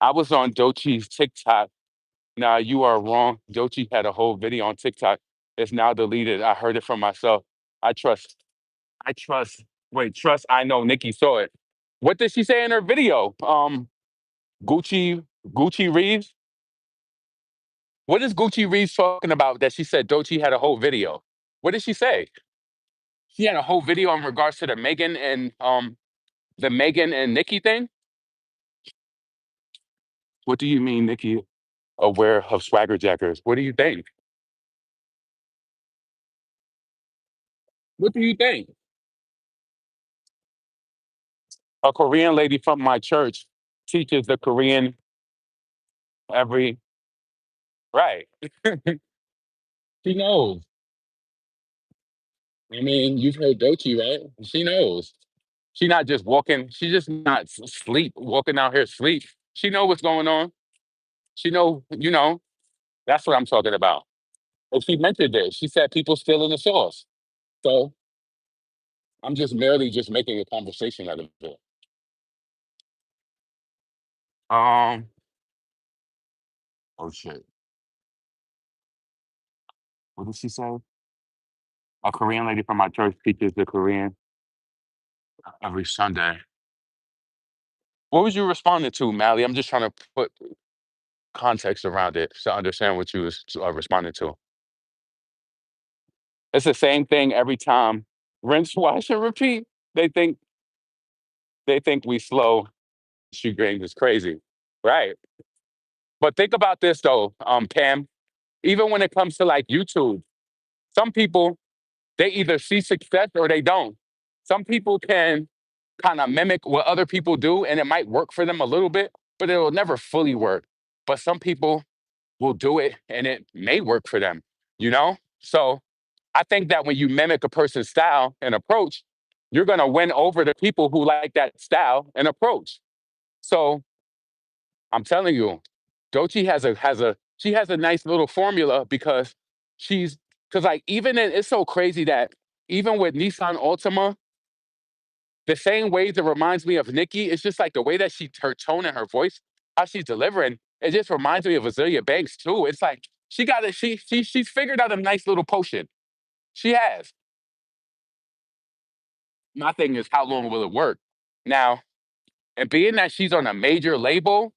I was on Doechii's TikTok. Nah, you are wrong. Doechii had a whole video on TikTok. It's now deleted. I heard it from myself. I trust. I trust. Wait, trust. I know Nikki saw it. What did she say in her video? Gucci, Gucci Reeves. What is Gucci Reeves talking about that she said Doechii had a whole video? What did she say? She had a whole video in regards to the Megan and Nikki thing. What do you mean, Nikki? Aware of swagger jackers? What do you think? What do you think? A Korean lady from my church teaches the Korean every right. She knows. I mean, you've heard Doechii, right? She knows. She not just walking. She just not sleep walking out here sleep. She know what's going on. She know. That's what I'm talking about. And she mentioned this. She said people stealing the sauce. So I'm just merely just making a conversation out of it. Um. Oh shit. What did she say? A Korean lady from my church teaches the Korean every Sunday. What was you responding to, Mally? I'm just trying to put context around it to understand what you was responding to. It's the same thing every time. Rinse, wash, and repeat. They think they think we slow. Shoot games is crazy, right? But think about this though, Pam. Even when it comes to like YouTube, some people they either see success or they don't. Some people can kind of mimic what other people do, and it might work for them a little bit, but it will never fully work. But some people will do it, and it may work for them. So I think that when you mimic a person's style and approach, you're gonna win over the people who like that style and approach. So I'm telling you, Doechii has a nice little formula because she's because like it's so crazy that even with Nissan Altima, the same ways it reminds me of Nicki, it's just like the way that her tone and her voice, how she's delivering, it just reminds me of Azealia Banks too. It's like she got it, she's figured out a nice little potion. She has. My thing is, how long will it work? Now, and being that she's on a major label,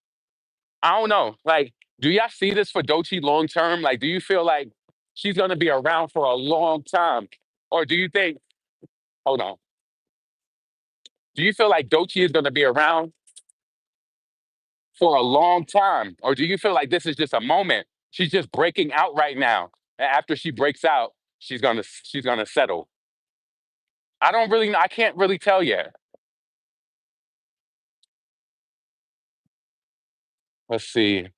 I don't know. Like, do y'all see this for Doechii long term? Like, do you feel like she's gonna be around for a long time? Or do you think, hold on, do you feel like Doechii is gonna be around for a long time? Or do you feel like this is just a moment? She's just breaking out right now. And after she breaks out, she's gonna settle. I don't really know. I can't really tell yet. Let's see.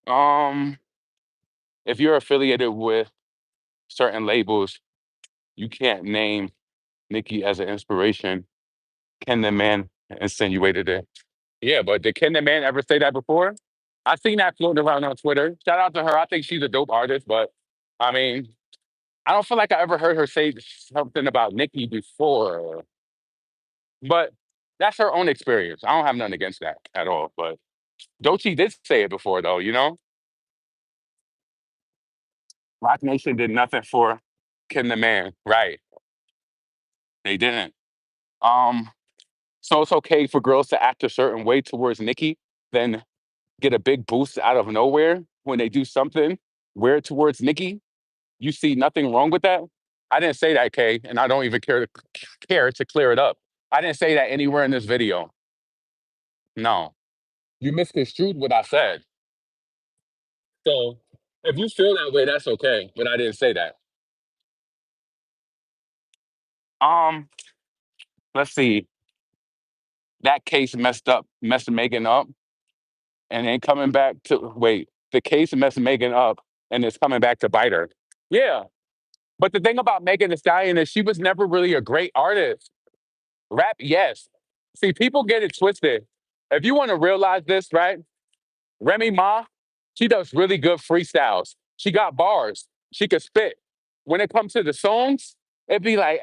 Um, if you're affiliated with certain labels, you can't name Nicki as an inspiration. Can the man insinuated it? Yeah, but did Ken the Man ever say that before? I seen that floating around on Twitter. Shout out to her. I think she's a dope artist, but I mean, I don't feel like I ever heard her say something about Nicki before. But that's her own experience. I don't have nothing against that at all. But Doechii did say it before, though. Rock Nation did nothing for Ken the Man, right? They didn't. Um, so it's okay for girls to act a certain way towards Nicki, then get a big boost out of nowhere when they do something weird towards Nicki. You see nothing wrong with that? I didn't say that, Kay, and I don't even care to clear it up. I didn't say that anywhere in this video. No, you misconstrued what I said. So if you feel that way, that's okay. But I didn't say that. Um, let's see. That case messed Megan up, and then coming back to wait. The case messed Megan up, and it's coming back to bite her. Yeah, but the thing about Megan Thee Stallion is she was never really a great artist. Rap, yes. See, people get it twisted. If you want to realize this, right? Remy Ma, she does really good freestyles. She got bars. She could spit. When it comes to the songs, it'd be like,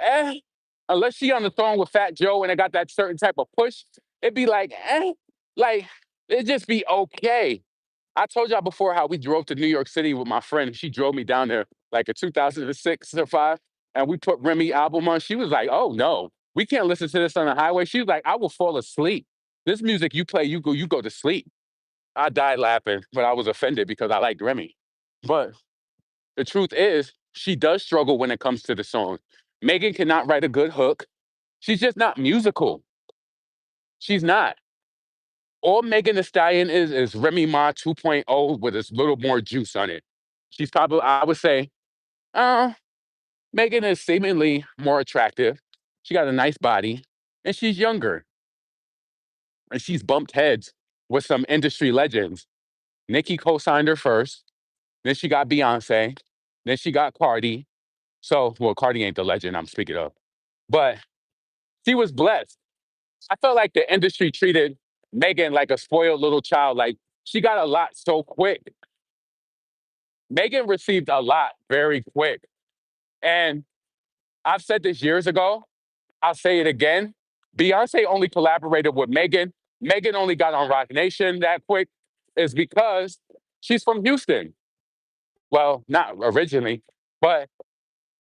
unless she on the song with Fat Joe and it got that certain type of push, it'd be like, like it'd just be okay. I told y'all before how we drove to New York City with my friend. She drove me down there like in 2006 or 5, and we put Remy album on. She was like, "Oh no, we can't listen to this on the highway." She was like, "I will fall asleep. This music you play, you go to sleep." I died laughing, but I was offended because I liked Remy. But the truth is, she does struggle when it comes to the song. Megan cannot write a good hook. She's just not musical. She's not. All Megan Thee Stallion is Remy Ma 2.0 with a little more juice on it. She's probably, I would say, uh, Megan is seemingly more attractive. She got a nice body, and she's younger, and she's bumped heads with some industry legends. Nicki co-signed her first, then she got Beyonce, then she got Cardi. So, well, Cardi ain't the legend I'm speaking of, but she was blessed. I felt like the industry treated Megan like a spoiled little child. Like she got a lot so quick. Megan received a lot very quick. And I've said this years ago. I'll say it again. Beyonce only collaborated with Megan. Megan only got on Rock Nation that quick is because she's from Houston. Well, not originally, but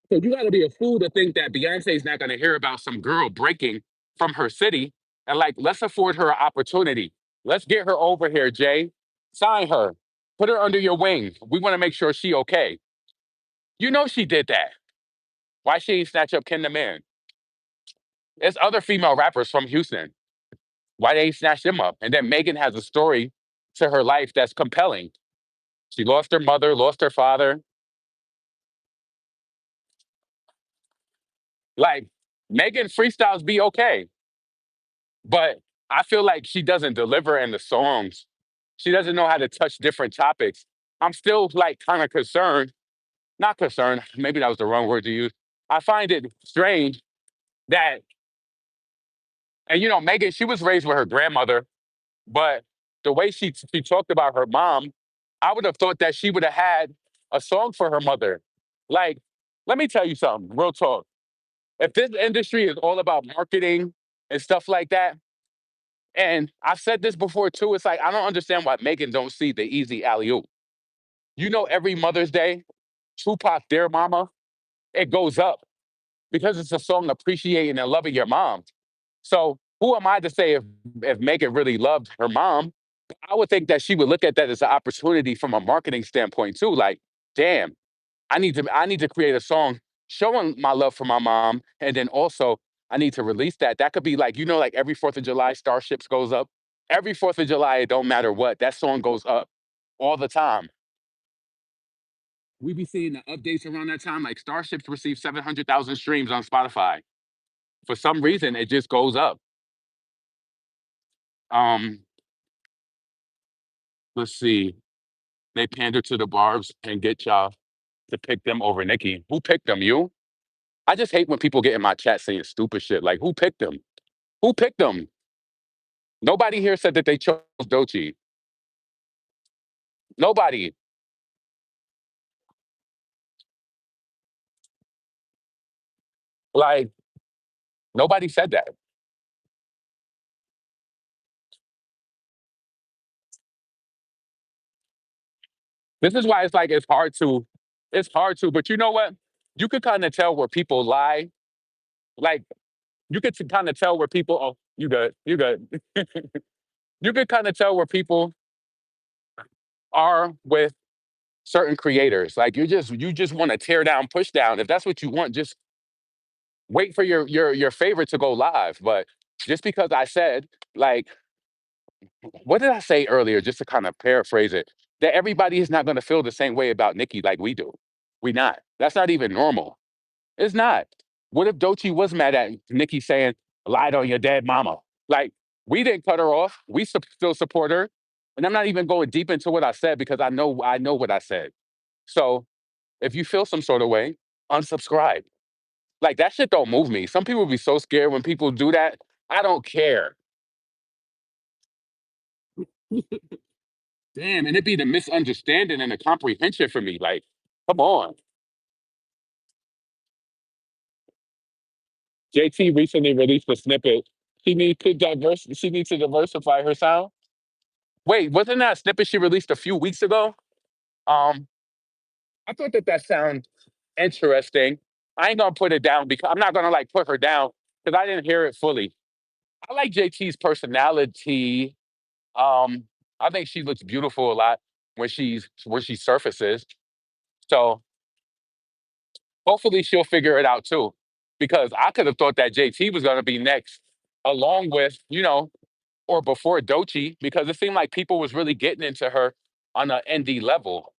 so you got to be a fool to think that Beyonce's not going to hear about some girl breaking from her city and like, let's afford her an opportunity. Let's get her over here, Jay. Sign her. Put her under your wing. We want to make sure she okay. You know she did that. Why she ain't snatch up Ken the Man? There's other female rappers from Houston. Why they ain't snatch them up? And then Megan has a story to her life that's compelling. She lost her mother, lost her father. Like Megan freestyles be okay, but I feel like she doesn't deliver in the songs. She doesn't know how to touch different topics. I'm still like kind of concerned, not concerned, maybe that was the wrong word to use. I find it strange that, and Megan, she was raised with her grandmother, but the way she talked about her mom, I would have thought that she would have had a song for her mother. Like, let me tell you something, real talk. If this industry is all about marketing and stuff like that, and I've said this before too, it's like I don't understand why Megan don't see the easy alley oop. Every Mother's Day, Tupac, Dear Mama, it goes up because it's a song appreciating and loving your mom. So who am I to say if Megan really loved her mom? I would think that she would look at that as an opportunity from a marketing standpoint too. Like, damn, I need to create a song showing my love for my mom, and then also I need to release that. That could be like like every Fourth of July, Starships goes up. Every Fourth of July, it don't matter what that song goes up all the time. We be seeing the updates around that time. Like Starships receive 700,000 streams on Spotify. For some reason, it just goes up. Um, let's see. They pander to the barbs and get y'all. to pick them over Nicki. Who picked them? You? I just hate when people get in my chat saying stupid shit. Like, who picked them? Who picked them? Nobody here said that they chose Doechii. Nobody. Like, nobody said that. This is why it's like it's hard to, but you know what? You could kind of tell where people lie. Like, you could kind of tell where people, oh, you good, you good. You could kind of tell where people are with certain creators. Like you just want to tear down, push down. If that's what you want, just wait for your favorite to go live. But just because I said, like, what did I say earlier, just to kind of paraphrase it, that everybody is not going to feel the same way about Nicki like we do. We not. That's not even normal. It's not. What if Doechii was mad at Nicki saying, lied on your dead mama? Like, we didn't cut her off. We still support her. And I'm not even going deep into what I said because I know what I said. So if you feel some sort of way, unsubscribe. Like, that shit don't move me. Some people be so scared when people do that. I don't care. Damn, and it be the misunderstanding and the comprehension for me. Like, come on. JT recently released a snippet. She needs to diversify her sound. Wait, wasn't that a snippet she released a few weeks ago? Um, I thought that that sounded interesting. I ain't gonna put it down because I'm not gonna like put her down because I didn't hear it fully. I like JT's personality. Um, I think she looks beautiful a lot when she surfaces. So hopefully she'll figure it out too. Because I could have thought that JT was gonna be next, along with, or before Doechii, because it seemed like people was really getting into her on an indie level.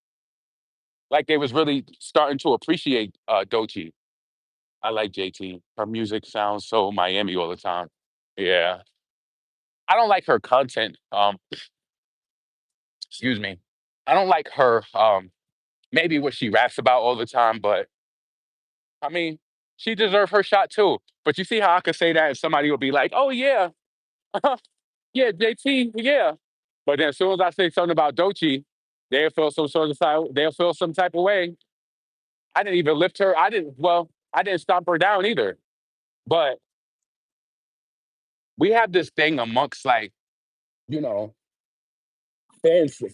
Like they was really starting to appreciate Doechii. I like JT. Her music sounds so Miami all the time. Yeah. I don't like her content. Excuse me. I don't like her maybe what she raps about all the time, but I mean, she deserved her shot too. But you see how I could say that and somebody will be like, "Oh yeah, yeah, JT, yeah." But then as soon as I say something about Doechii, they'll feel some type of way. I didn't even lift her. I didn't stomp her down either. But we have this thing amongst like, you know,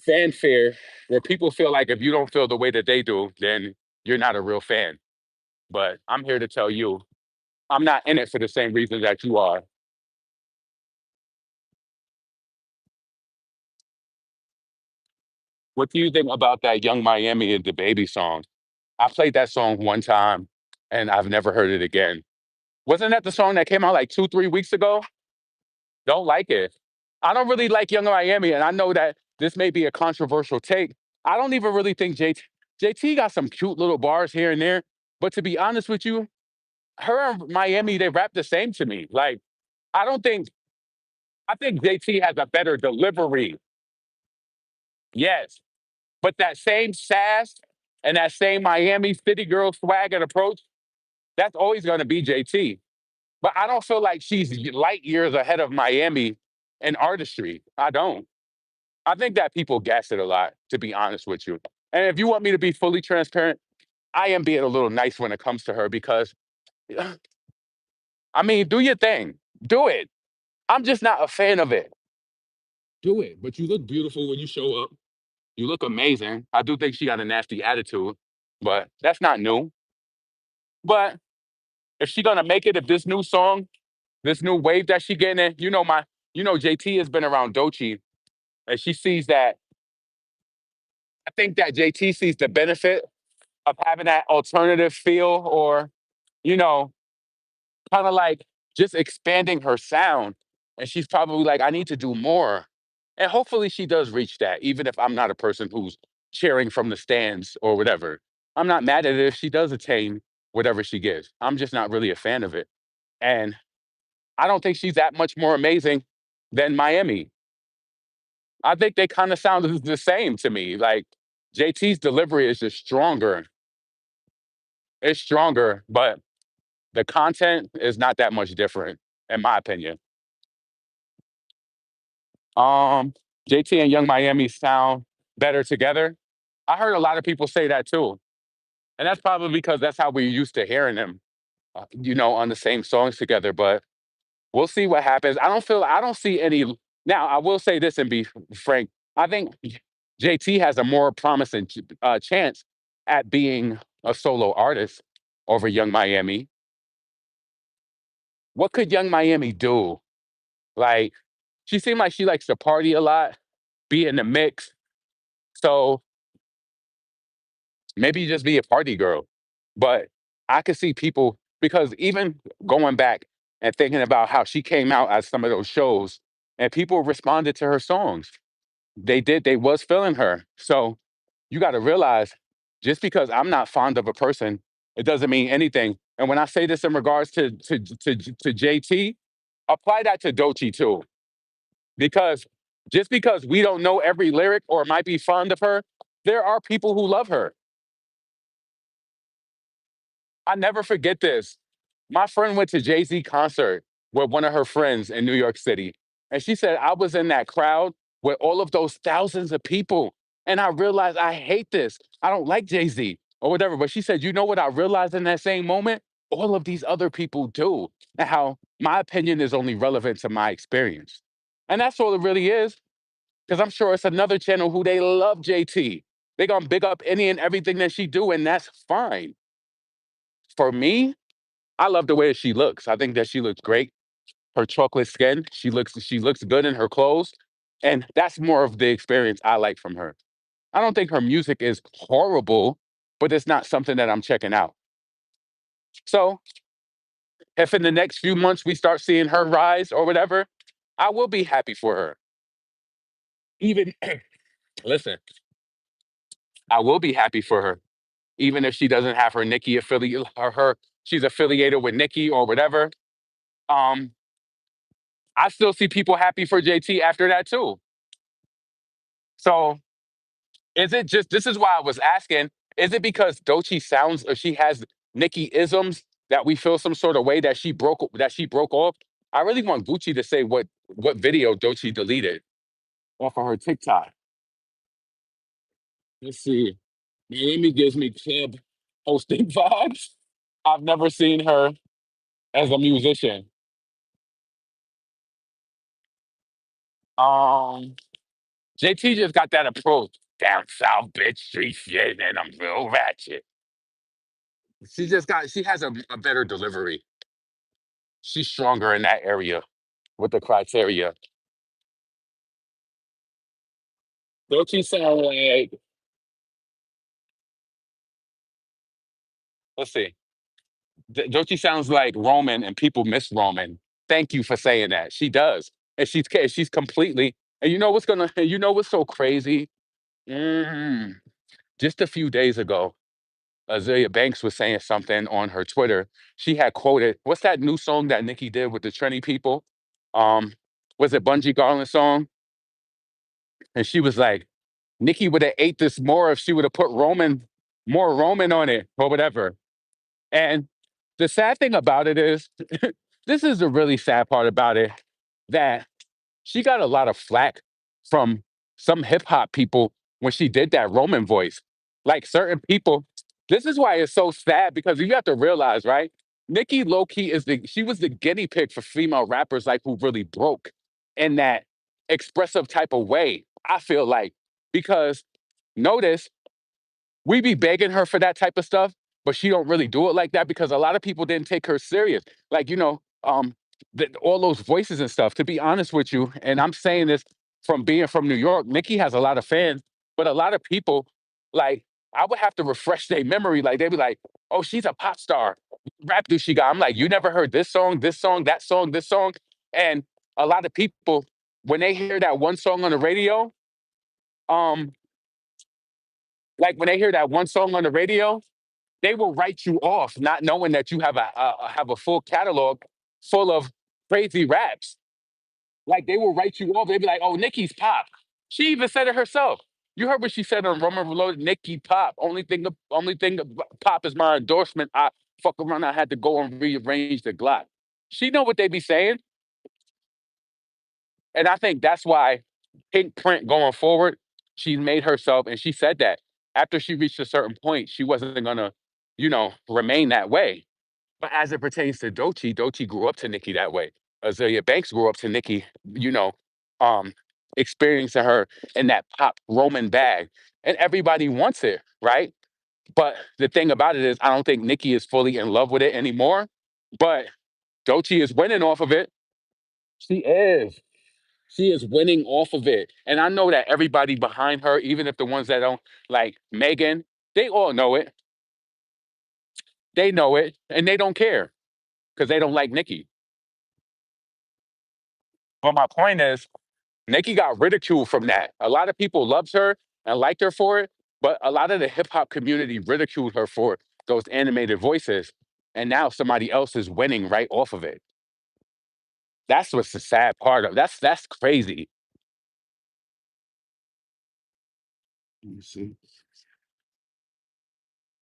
fanfare where people feel like if you don't feel the way that they do, then you're not a real fan. But I'm here to tell you, I'm not in it for the same reasons that you are. What do you think about that Young Miami and the Baby song? I played that song one time and I've never heard it again. Wasn't that the song that came out like 2, 3 weeks ago? Don't like it. I don't really like Young Miami, and I know that this may be a controversial take. I don't even really think JT got some cute little bars here and there. But to be honest with you, her and Miami, they rap the same to me. Like, I don't think I think JT has a better delivery. Yes. But that same sass and that same Miami City girl swag and approach, that's always gonna be JT. But I don't feel like she's light years ahead of Miami in artistry. I don't. I think that people gas it a lot, to be honest with you. And if you want me to be fully transparent, I am being a little nice when it comes to her because, I mean, do your thing. Do it. I'm just not a fan of it. Do it. But you look beautiful when you show up. You look amazing. I do think she got a nasty attitude, but that's not new. But if she gonna make it, if this new song, this new wave that she getting in, JT has been around Doechii, and she sees that. I think that JT sees the benefit of having that alternative feel, or you know, kind of like just expanding her sound. And she's probably like, I need to do more. And hopefully she does reach that, even if I'm not a person who's cheering from the stands or whatever. I'm not mad at it if she does attain whatever she gets. I'm just not really a fan of it. And I don't think she's that much more amazing than Miami. I think they kind of sound the same to me. Like JT's delivery is just stronger. it's stronger, but the content is not that much different, in my opinion. Um, JT and Young Miami sound better together. I heard a lot of people say that too, and that's probably because that's how we're used to hearing them, on the same songs together. But we'll see what happens. I don't see any. Now, I will say this and be frank. I think JT has a more promising chance at being a solo artist over Young Miami. What could Young Miami do? Like, she seemed like she likes to party a lot, be in the mix. So maybe just be a party girl. But I could see people, because even going back and thinking about how she came out at some of those shows and people responded to her songs. They did, they was feeling her. So you got to realize, just because I'm not fond of a person, it doesn't mean anything. And when I say this in regards to JT, apply that to Doechii too. Because just because we don't know every lyric or might be fond of her, there are people who love her. I never forget this. My friend went to Jay-Z concert with one of her friends in New York City. And she said, I was in that crowd with all of those thousands of people. And I realized I hate this. I don't like Jay-Z or whatever. But she said, you know what I realized in that same moment? All of these other people do. And how my opinion is only relevant to my experience. And that's all it really is. Because I'm sure it's another channel who they love JT. They gonna big up any and everything that she do, and that's fine. For me, I love the way she looks. I think that she looks great. Her chocolate skin, she looks good in her clothes, and that's more of the experience I like from her. I don't think her music is horrible, but it's not something that I'm checking out. So, if in the next few months we start seeing her rise or whatever, I will be happy for her. Even listen, I will be happy for her, even if she doesn't have her Nicki affiliate or her she's affiliated with Nicki or whatever. Um, I still see people happy for JT after that too. So is it just this is why I was asking, is it because Doechii sounds or she has Nicki isms that we feel some sort of way that she broke off? I really want Gucci to say what video Doechii deleted off of her TikTok. Let's see. Miami gives me club hosting vibes. I've never seen her as a musician. Um JT just got that approach. Down south, bitch, street shit, and I'm real ratchet. She has a better delivery. She's stronger in that area with the criteria. Don't you sound like, let's see, don't you sounds like Roman and people miss Roman. Thank you for saying that. She does. And she's completely, and you know what's so crazy? Mm, just a few days ago, Azealia Banks was saying something on her Twitter. She had quoted, what's that new song that Nicki did with the Trini people? Um, was it Bungie Garland song? And she was like, Nicki would have ate this more if she would have put more Roman on it or whatever. And the sad thing about it is, this is the really sad part about it, that she got a lot of flack from some hip hop people when she did that Roman voice. Like certain people, this is why it's so sad because you have to realize, right? Nicki low key she was the guinea pig for female rappers like who really broke in that expressive type of way. I feel like because notice we be begging her for that type of stuff, but she don't really do it like that because a lot of people didn't take her serious. Like, all those voices and stuff. To be honest with you, and I'm saying this from being from New York, Nicki has a lot of fans, but a lot of people, like, I would have to refresh their memory. Like, they'd be like, oh, she's a pop star. What rap do she got? I'm like, you never heard this song, that song, this song. And a lot of people, when they hear that one song on the radio, um, like when they hear that one song on the radio, they will write you off, not knowing that you have a full catalog full of crazy raps. Like they will write you off. They'd be like, "Oh, Nicki's pop." She even said it herself. You heard what she said on Roman Reloaded. Nicki Pop. Only thing Pop is my endorsement. I fuck around. I had to go and rearrange the Glock. She know what they be saying, and I think that's why Pink Print going forward. She made herself, and she said that after she reached a certain point, she wasn't gonna, remain that way. But as it pertains to Doechii, Doechii grew up to Nicki that way. Azalea Banks grew up to Nicki, um, experiencing her in that pop Roman bag. And everybody wants it, right? But the thing about it is, I don't think Nicki is fully in love with it anymore. But Doechii is winning off of it. She is. She is winning off of it. And I know that everybody behind her, even if the ones that don't like Megan, they all know it. They know it and they don't care because they don't like Nicki. But my point is, Nicki got ridiculed from that. A lot of people loved her and liked her for it, but a lot of the hip hop community ridiculed her for those animated voices. And now somebody else is winning right off of it. That's what's the sad part of that's crazy. Let me see.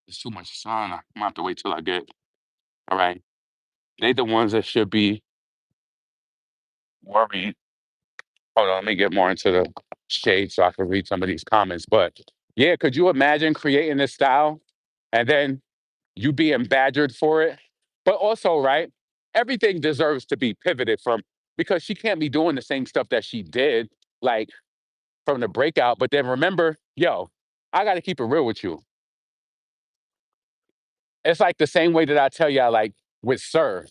There's too much sun. I'm gonna have to wait till I get all right. They the ones that should be worried. Hold on, let me get more into the shade so I can read some of these comments. But yeah, could you imagine creating this style and then you being badgered for it? But also, right, everything deserves to be pivoted from because she can't be doing the same stuff that she did, like from the breakout. But then remember, yo, I got to keep it real with you. It's like the same way that I tell y'all, like with Sir.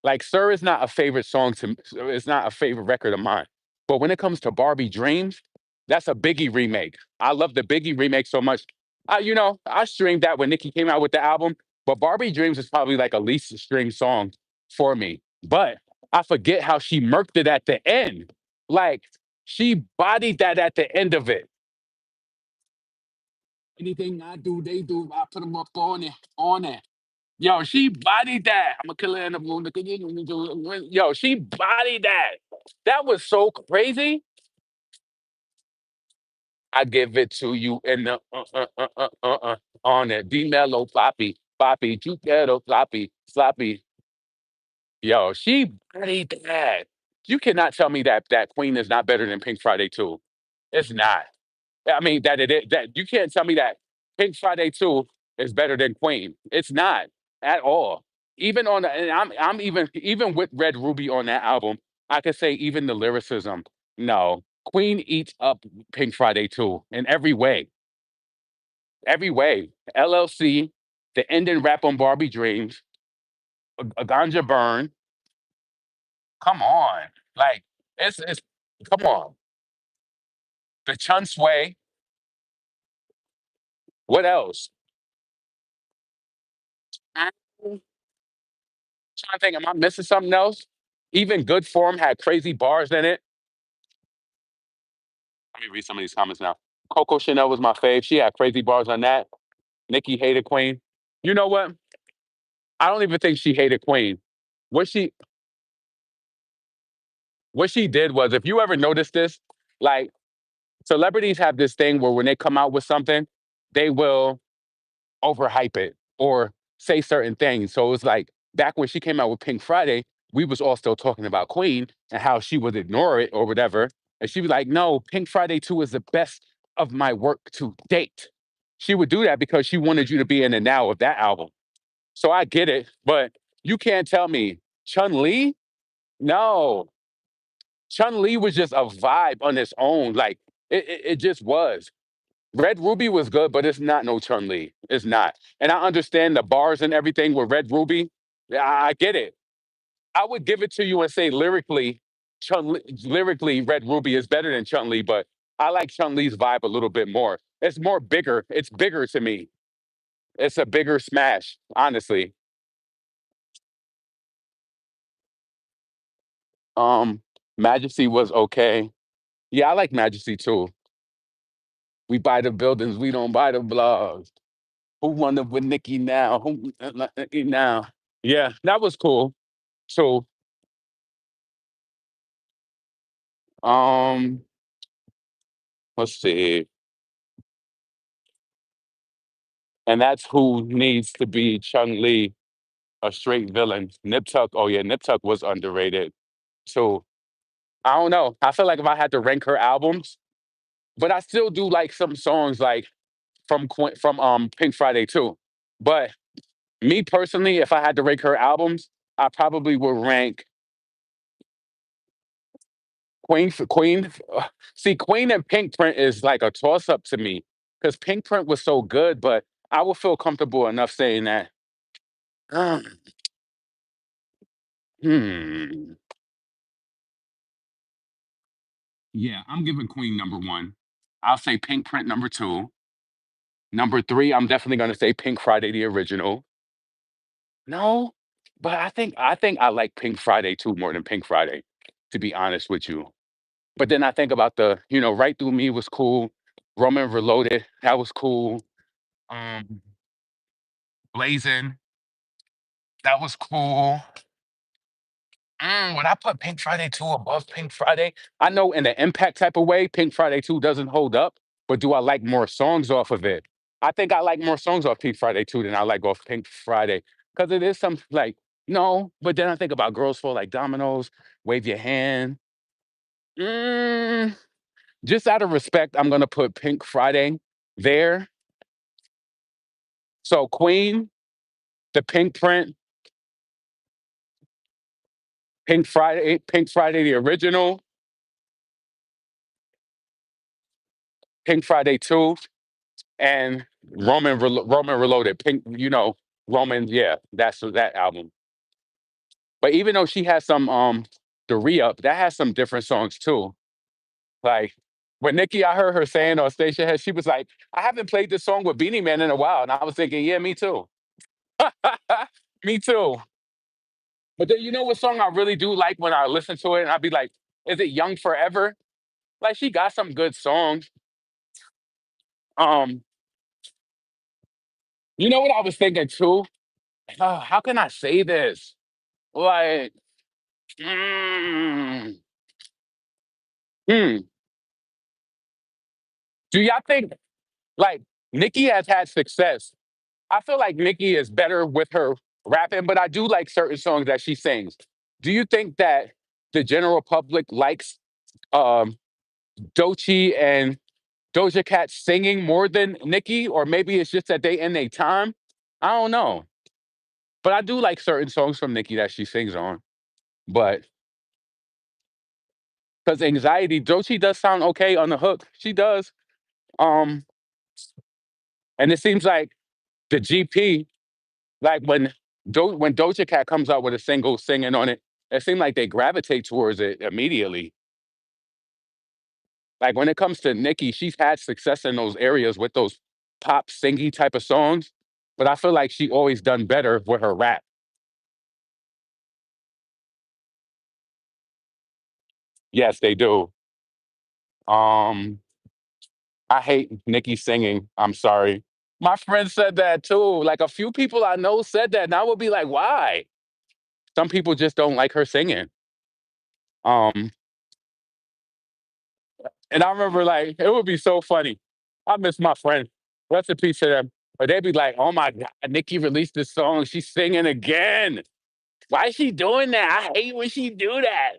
Like Sir is not a favorite song to it's not a favorite record of mine. But when it comes to Barbie Dreams, that's a Biggie remake. I love the Biggie remake so much. I streamed that when Nicki came out with the album, but Barbie Dreams is probably like a least streamed song for me. But I forget how she murked it at the end. Like she bodied that at the end of it. Anything I do, they do. I put them up on it, on it. Yo, she bodied that. I'm a killer in the moon. Yo, she bodied that. That was so crazy. I give it to you in the on it. D mellow floppy, floppy, ghetto floppy, sloppy. Yo, she bodied that. You cannot tell me that that Queen is not better than Pink Friday 2. It's not. I mean that it is that you can't tell me that Pink Friday 2 is better than Queen. It's not at all. Even on the and I'm even with Red Ruby on that album, I could say even the lyricism, no. Queen eats up Pink Friday 2 in every way. Every way. LLC, the ending rap on Barbie Dreams, a Ganja Burn. Come on. Like it's come on. The Chun Sway. What else? Trying to think, am I missing something else? Even Good Form had crazy bars in it. Let me read some of these comments now. Coco Chanel was my fave. She had crazy bars on that. Nikki hated Queen. You know what? I don't even think she hated Queen. What she what she did was, if you ever noticed this, like celebrities have this thing where when they come out with something, they will overhype it or say certain things. So it was like back when she came out with Pink Friday, we was all still talking about Queen and how she would ignore it or whatever. And she was like, no, Pink Friday 2 is the best of my work to date. She would do that because she wanted you to be in the now of that album. So I get it, but you can't tell me Chun Li? No. Chun Li was just a vibe on its own. Like it just was. Red Ruby was good, but it's not no Chun Li. It's not. And I understand the bars and everything with Red Ruby. Yeah, I get it. I would give it to you and say lyrically, Red Ruby is better than Chun Li, but I like Chun Li's vibe a little bit more. It's more bigger. It's bigger to me. It's a bigger smash, honestly. Um, Majesty was okay. Yeah, I like Majesty too. We buy the buildings, we don't buy the blogs. Who wonder with Nicki now? Who Nicki now? Yeah, that was cool. So, um, let's see. And that's who needs to be Chung Lee, a straight villain. Nip Tuck, oh yeah, Nip Tuck was underrated too. I don't know. I feel like if I had to rank her albums, but I still do like some songs like from Pink Friday too. But me personally, if I had to rank her albums, I probably would rank Queen. See, Queen and Pink Print is like a toss up to me because Pink Print was so good, but I would feel comfortable enough saying that. Um, hmm. Yeah, I'm giving Queen number one. I'll say Pink Print number two. Number three, I'm definitely gonna say Pink Friday the original. No, but I think I like Pink Friday too more than Pink Friday, to be honest with you. But then I think about Right Through Me was cool. Roman Reloaded, that was cool. Um, Blazing, that was cool. Would I put Pink Friday 2 above Pink Friday? I know in the impact type of way, Pink Friday 2 doesn't hold up, but do I like more songs off of it? I think I like more songs off Pink Friday 2 than I like off Pink Friday. Because it is some like, no, but then I think about Girls Fall Like Dominoes, Wave Your Hand. Mm, just out of respect, I'm gonna put Pink Friday there. So Queen, the Pink Print, Pink Friday the original, Pink Friday 2, and Roman Reloaded. Roman, yeah, that's that album. But even though she has some the re-up, that has some different songs too. Like when Nicki, I heard her saying on Station Head, she was like, I haven't played this song with Beanie Man in a while. And I was thinking, yeah, me too. Me too. But then you know what song I really do like when I listen to it and I'd be like, is it Young Forever? Like she got some good songs. Um, you know what I was thinking too? How can I say this? Like, mm, hmm. Do y'all think like Nicki has had success? I feel like Nicki is better with her rapping, but I do like certain songs that she sings. Do you think that the general public likes um Doechii and Doja Cat singing more than Nicki, or maybe it's just that they in their time? I don't know. But I do like certain songs from Nicki that she sings on. But because anxiety, Doechii does sound okay on the hook. She does. Um, and it seems like the GP, like when Doja Cat comes out with a single singing on it, it seems like they gravitate towards it immediately. Like when it comes to Nicki, she's had success in those areas with those pop singy type of songs, but I feel like she always done better with her rap. Yes, they do. Um, I hate Nicki singing. I'm sorry. My friend said that too. Like a few people I know said that, and I would be like, why? Some people just don't like her singing. Um, and I remember like it would be so funny. I miss my friend. Rest in peace to them. But they'd be like, oh my God, Nicki released this song. She's singing again. Why is she doing that? I hate when she do that.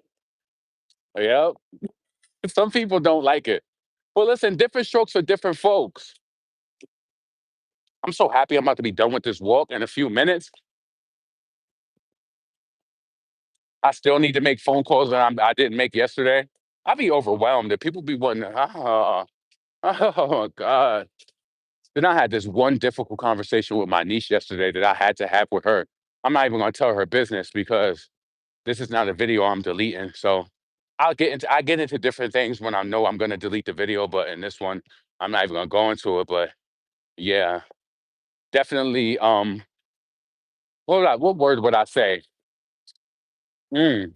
Yep. Some people don't like it. Well, listen, different strokes for different folks. I'm so happy I'm about to be done with this walk in a few minutes. I still need to make phone calls that I didn't make yesterday. I'll be overwhelmed. If people be wanting, oh God. Then I had this one difficult conversation with my niece yesterday that I had to have with her. I'm not even going to tell her business because this is not a video I'm deleting. So I get into different things when I know I'm going to delete the video, but in this one, I'm not even going to go into it. But yeah, definitely. What word would I say? Mm,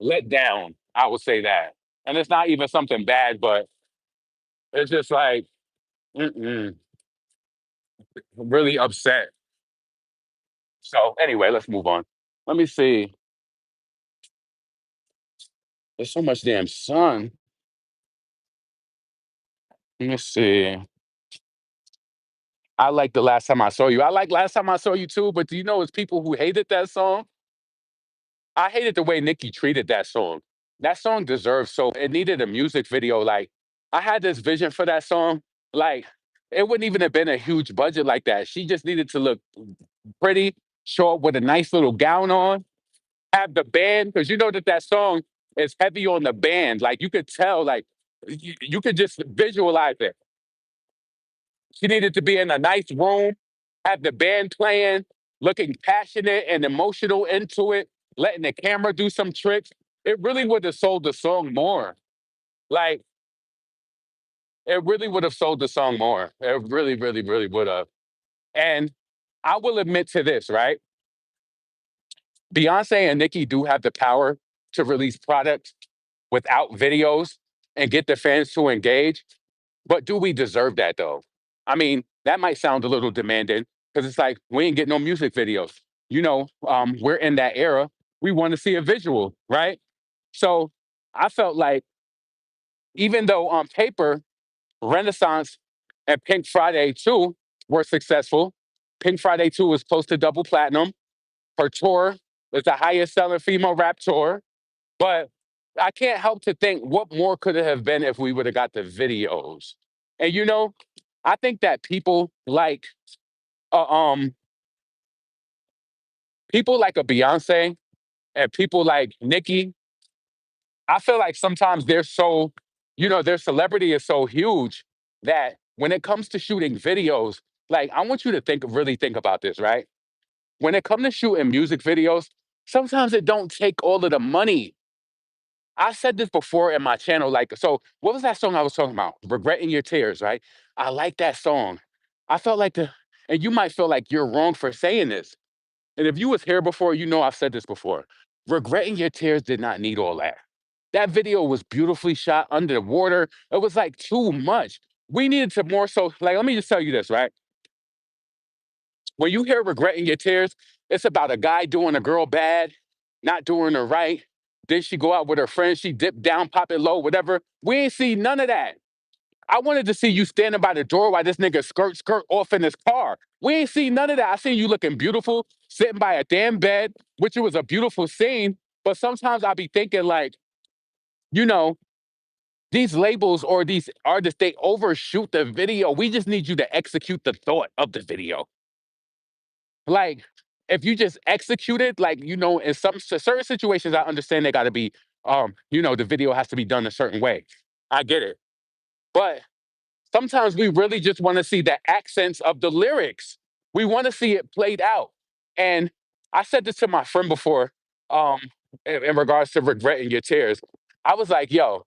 let down. I would say that, and it's not even something bad, but it's just like mm-mm, really upset. So anyway, let's move on. Let me see. There's so much damn sun. Let me see. I like the last time I saw you. I like last time I saw you too, but do you know it's people who hated that song? I hated the way Nicki treated that song. That song deserves so it needed a music video. Like I had this vision for that song. Like it wouldn't even have been a huge budget like that. She just needed to look pretty, show up with a nice little gown on, have the band, because you know that that song is heavy on the band. Like you could tell, like you could just visualize it. She needed to be in a nice room, have the band playing, looking passionate and emotional into it, letting the camera do some tricks. It really would have sold the song more. Like, it really would have sold the song more. It really, really, really would have. And I will admit to this, right? Beyonce and Nicki do have the power to release products without videos and get the fans to engage. But do we deserve that though? I mean, that might sound a little demanding because it's like we ain't getting no music videos. We're in that era. We want to see a visual, right? So I felt like even though on paper, Renaissance and Pink Friday 2 were successful, Pink Friday 2 was close to double platinum. Her tour is the highest selling female rap tour. But I can't help to think what more could it have been if we would have got the videos. And I think that uh, um people like a Beyonce and people like Nicki, I feel like sometimes their celebrity is so huge that when it comes to shooting videos, like I want you to really think about this, right? When it comes to shooting music videos, sometimes it don't take all of the money. I said this before in my channel, like, so what was that song I was talking about? Regretting Your Tears, right? I like that song. I felt like and you might feel like you're wrong for saying this. And if you was here before, you know I've said this before. Regretting Your Tears did not need all that. That video was beautifully shot under the water. It was like too much. We needed to more so, like, let me just tell you this, right? When you hear regretting your tears, it's about a guy doing a girl bad, not doing her right. Then she go out with her friends, she dip down, pop it low, whatever. We ain't see none of that. I wanted to see you standing by the door while this nigga skirt off in his car. We ain't see none of that. I seen you looking beautiful, sitting by a damn bed, which it was a beautiful scene. But sometimes I be thinking like, you know, these labels or these artists, they overshoot the video. We just need you to execute the thought of the video. Like, if you just execute it, like, in certain situations, I understand they got to be, the video has to be done a certain way. I get it. But sometimes we really just want to see the accents of the lyrics. We want to see it played out. And I said this to my friend before, um, in regards to regretting your tears. I was like, yo,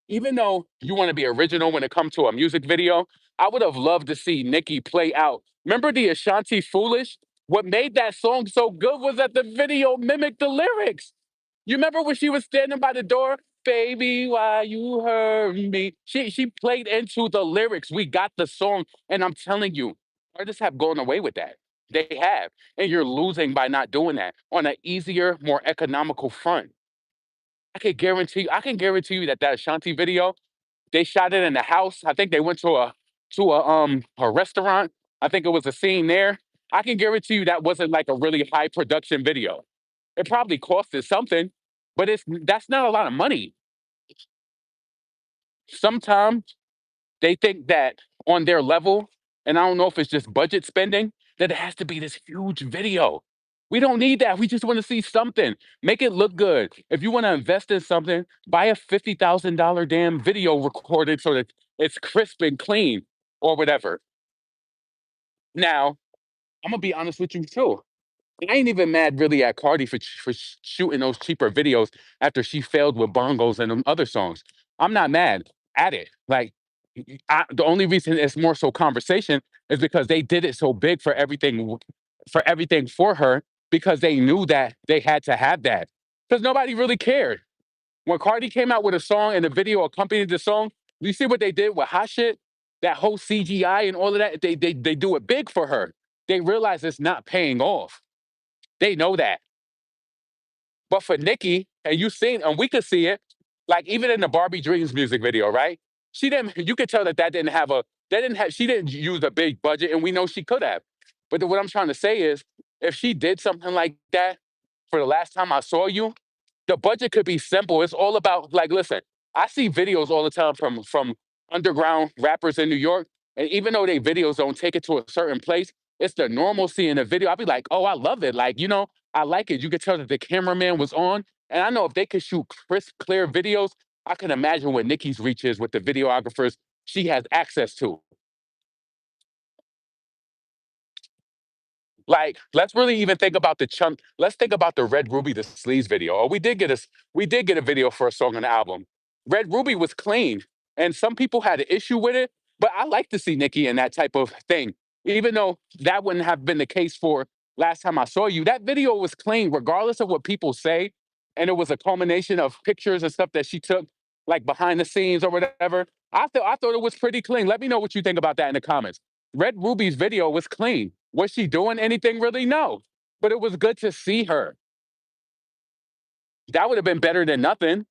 even though you want to be original when it comes to a music video, I would have loved to see Nicki play out. Remember the Ashanti Foolish? What made that song so good was that the video mimicked the lyrics. You remember when she was standing by the door? Baby, why you hurt me? She played into the lyrics. We got the song, and I'm telling you, artists have gone away with that. They have, and you're losing by not doing that on an easier, more economical front. I can guarantee you that Ashanti video, they shot it in the house. I think they went to a restaurant. I think it was a scene there. I can guarantee you that wasn't like a really high production video. It probably costed something, but that's not a lot of money. Sometimes they think that on their level, and I don't know if it's just budget spending, that it has to be this huge video. We don't need that. We just want to see something. Make it look good. If you want to invest in something, buy a $50,000 damn video recorded so that it's crisp and clean or whatever. Now, I'm gonna be honest with you too. I ain't even mad really at Cardi for shooting those cheaper videos after she failed with bongos and them other songs. I'm not mad at it. Like, the only reason it's more so conversation is because they did it so big for everything for her because they knew that they had to have that because nobody really cared. When Cardi came out with a song and the video accompanied the song, you see what they did with Hot Shit? That whole CGI and all of that, they do it big for her. They realize it's not paying off. They know that. But for Nicki, and we could see it, like even in the Barbie Dreams music video, right? She didn't, you could tell that didn't have They didn't have she didn't use a big budget, and we know she could have. But what I'm trying to say is, if she did something like that for the last time I saw you, the budget could be simple. It's all about like, listen, I see videos all the time from underground rappers in New York, and even though they videos don't take it to a certain place, it's the normalcy in the video. I'll be like, oh, I love it. Like, I like it. You could tell that the cameraman was on. And I know if they could shoot crisp, clear videos, I can imagine what Nicki's reach is with the videographers she has access to. Like, let's really even think about the chunk. Let's think about the Red Ruby the Sleaze video. Oh, we did get a video for a song on the album. Red Ruby was clean, and some people had an issue with it, but I like to see Nicki in that type of thing. Even though that wouldn't have been the case for last time I saw you. That video was clean, regardless of what people say. And it was a culmination of pictures and stuff that she took, like behind the scenes or whatever. I thought it was pretty clean. Let me know what you think about that in the comments. Red Ruby's video was clean. Was she doing anything really? No. But it was good to see her. That would have been better than nothing.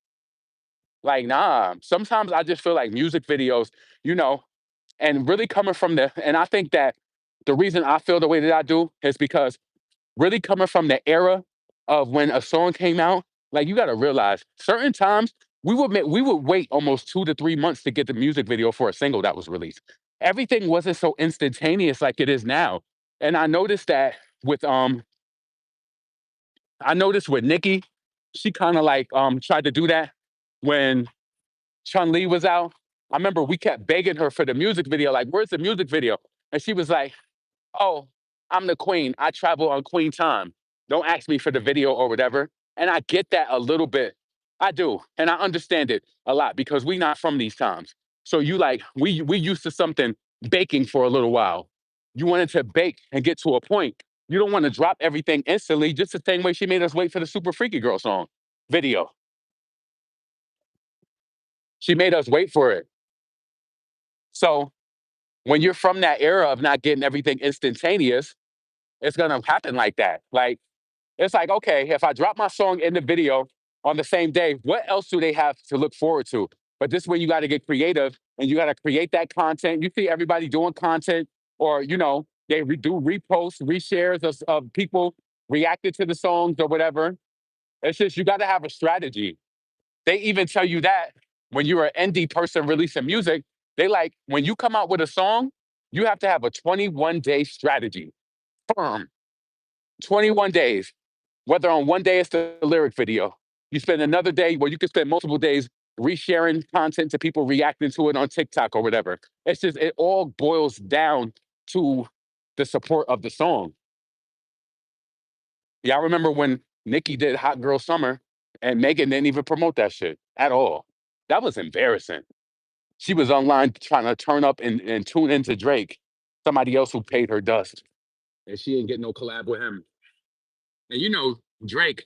Like, nah. Sometimes I just feel like music videos, you know, and really coming from and I think that the reason I feel the way that I do is because really coming from the era of when a song came out, like you got to realize certain times we would wait almost 2 to 3 months to get the music video for a single that was released. Everything wasn't so instantaneous like it is now. And with I noticed with Nicki, she kind of like tried to do that when Chun Li was out. I remember we kept begging her for the music video, like, where's the music video? And she was like, oh, I'm the queen. I travel on queen time. Don't ask me for the video or whatever. And I get that a little bit. I do. And I understand it a lot because we not from these times. So you like we used to something baking for a little while. You wanted to bake and get to a point. You don't want to drop everything instantly, just the same way she made us wait for the Super Freaky Girl song video. She made us wait for it. So when you're from that era of not getting everything instantaneous, it's gonna happen like that. Like it's like, okay, if I drop my song in the video on the same day, what else do they have to look forward to? But this way, you got to get creative and you got to create that content. You see everybody doing content, or they do reposts, reshares of people reacted to the songs or whatever. It's just you got to have a strategy. They even tell you that when you're an indie person releasing music, they like when you come out with a song, you have to have a 21-day strategy. Firm. 21 days. Whether on one day it's the lyric video, you spend another day where you can spend multiple days resharing content to people reacting to it on TikTok or whatever. It's just it all boils down to the support of the song. Yeah, I remember when Nicki did Hot Girl Summer and Megan didn't even promote that shit at all. That was embarrassing. She was online trying to turn up and tune into Drake, somebody else who paid her dust. And she didn't get no collab with him. And Drake,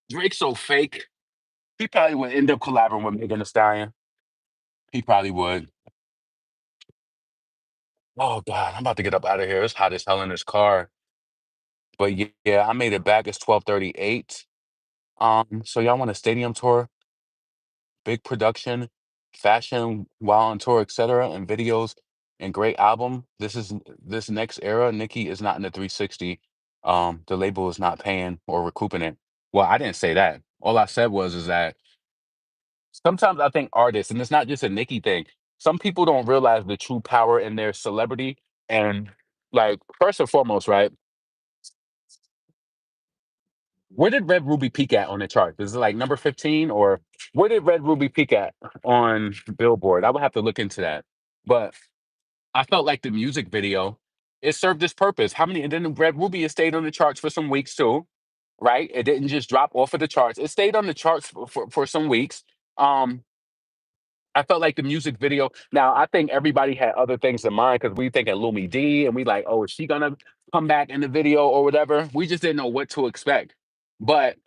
Drake's so fake. He probably would end up collaborating with Megan Thee Stallion. He probably would. Oh God, I'm about to get up out of here. It's hot as hell in this car. But yeah, I made it back. It's 12:38. So y'all want a stadium tour, big production, fashion while on tour, etc., and videos and great album. This next era. Nicki is not in the 360. The label is not paying or recouping it. Well, I didn't say that. All I said was is that sometimes I think artists, and it's not just a Nicki thing, some people don't realize the true power in their celebrity. And like, first and foremost, right? Where did Red Ruby peak at on the chart? Is it like number 15 or where did Red Ruby peak at on Billboard? I would have to look into that. But I felt like the music video, it served its purpose. How many? And then Red Ruby has stayed on the charts for some weeks too, right? It didn't just drop off of the charts. It stayed on the charts for some weeks. Um, I felt like the music video. Now, I think everybody had other things in mind because we thinking Lumi D and we like, oh, is she gonna come back in the video or whatever? We just didn't know what to expect. But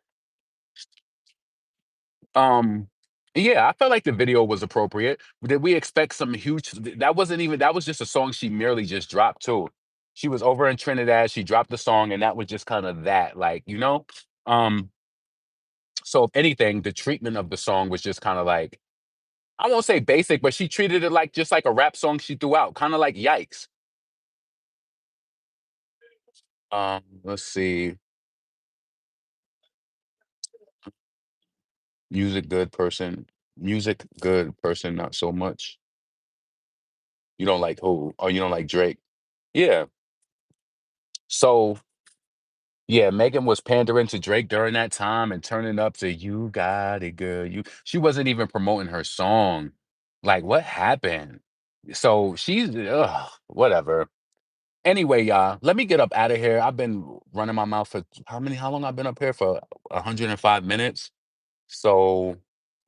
um, yeah, I felt like the video was appropriate. Did we expect some huge? That wasn't even. That was just a song she merely just dropped too. She was over in Trinidad. She dropped the song, and that was just kind of that. Um. So if anything, the treatment of the song was just kind of like I won't say basic, but she treated it like just like a rap song she threw out, kind of like Yikes. Let's see. Music good person. Music good person, not so much. You don't like who? Oh, you don't like Drake. Yeah. So yeah, Megan was pandering to Drake during that time and turning up to "You Got It Good." She wasn't even promoting her song. Like, what happened? So she's whatever. Anyway, y'all, let me get up out of here. I've been running my mouth for how long I've been up here for 105 minutes. So,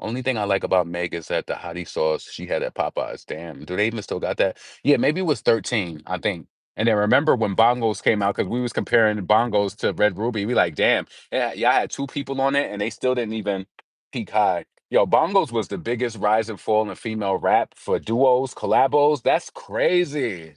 only thing I like about Meg is that the hottie sauce she had at Popeyes. Damn, do they even still got that? Yeah, maybe it was 13, I think. And then remember when bongos came out because we was comparing bongos to Red Ruby. We like, damn, yeah, y'all had two people on it and they still didn't even peak high. Yo, bongos was the biggest rise and fall in female rap for duos, collabos. That's crazy.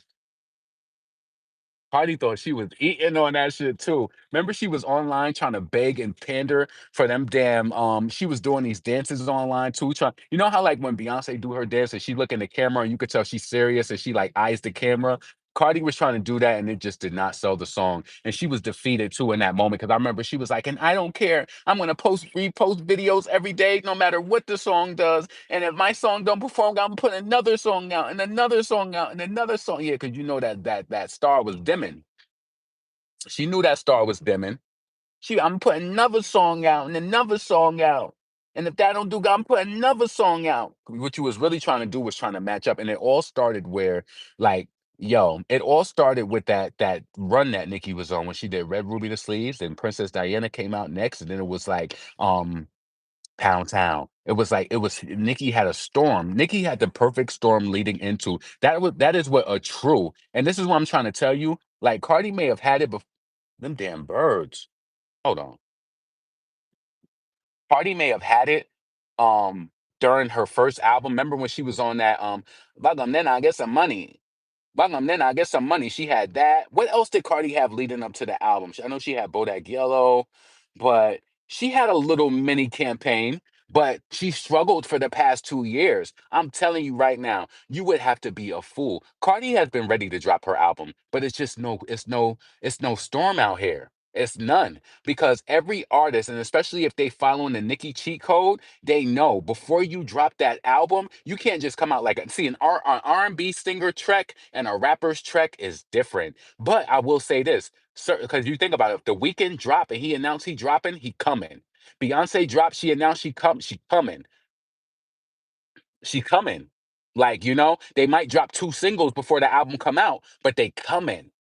Party thought she was eating on that shit too. Remember, she was online trying to beg and pander for them damn. She was doing these dances online too. Trying, you know how like when Beyonce do her dance and she look in the camera and you could tell she's serious and she like eyes the camera. Cardi was trying to do that and it just did not sell the song. And she was defeated too in that moment because I remember she was like, "And I don't care. I'm gonna repost videos every day, no matter what the song does. And if my song don't perform, I'm putting another song out and another song out and another song." Yeah, because you know that star was dimming. She knew that star was dimming. I'm putting another song out and another song out. And if that don't do good, I'm putting another song out. What you was really trying to do was trying to match up. And it all started where, like, yo, it all started with that run that Nicki was on when she did Red Ruby the Sleeves and Princess Diana came out next. And then it was like Pound Town. It was like it was Nicki had a storm. Nicki had the perfect storm leading into that is what a true, and this is what I'm trying to tell you. Like Cardi may have had it before them damn birds. Hold on. Cardi may have had it during her first album. Remember when she was on that Bagam then I get some money. Bagam then I get some money. She had that. What else did Cardi have leading up to the album? I know she had Bodak Yellow, but she had a little mini campaign. But she struggled for the past 2 years. I'm telling you right now, you would have to be a fool. Cardi has been ready to drop her album, but it's just it's no storm out here. It's none because every artist, and especially if they following the Nicki cheat code, they know before you drop that album, you can't just come out like see an R&B singer trek and a rapper's trek is different. But I will say this, because you think about it, if the weekend drop and he announced he dropping, he coming. Beyonce dropped, she announced she coming. She coming. Like, they might drop two singles before the album come out, but they coming.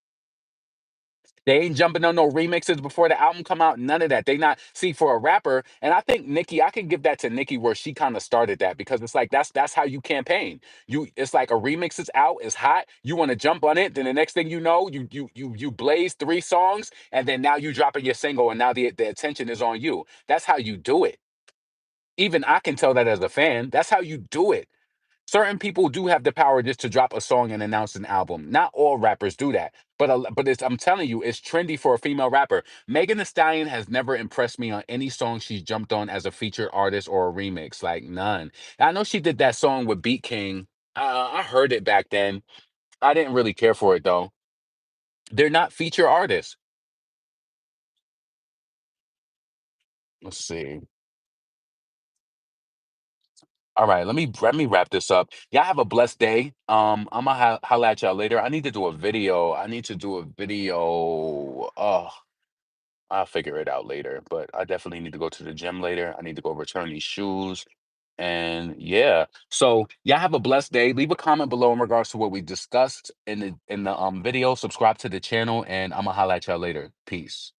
They ain't jumping on no remixes before the album come out. None of that. They not see for a rapper, and I think Nicki. I can give that to Nicki where she kind of started that because it's like that's how you campaign. It's like a remix is out, it's hot. You want to jump on it, then the next thing you know, you blaze three songs, and then now you dropping your single, and now the attention is on you. That's how you do it. Even I can tell that as a fan. That's how you do it. Certain people do have the power just to drop a song and announce an album. Not all rappers do that, but I'm telling you, it's trendy for a female rapper. Megan Thee Stallion has never impressed me on any song she's jumped on as a featured artist or a remix, like none. I know she did that song with Beat King. I heard it back then. I didn't really care for it though. They're not feature artists. Let's see. All right, let me wrap this up. Y'all have a blessed day. I'm gonna holla at y'all later. I need to do a video. I need to do a video. Oh, I'll figure it out later. But I definitely need to go to the gym later. I need to go return these shoes. And yeah. So y'all have a blessed day. Leave a comment below in regards to what we discussed in the video. Subscribe to the channel, and I'm gonna holla at y'all later. Peace.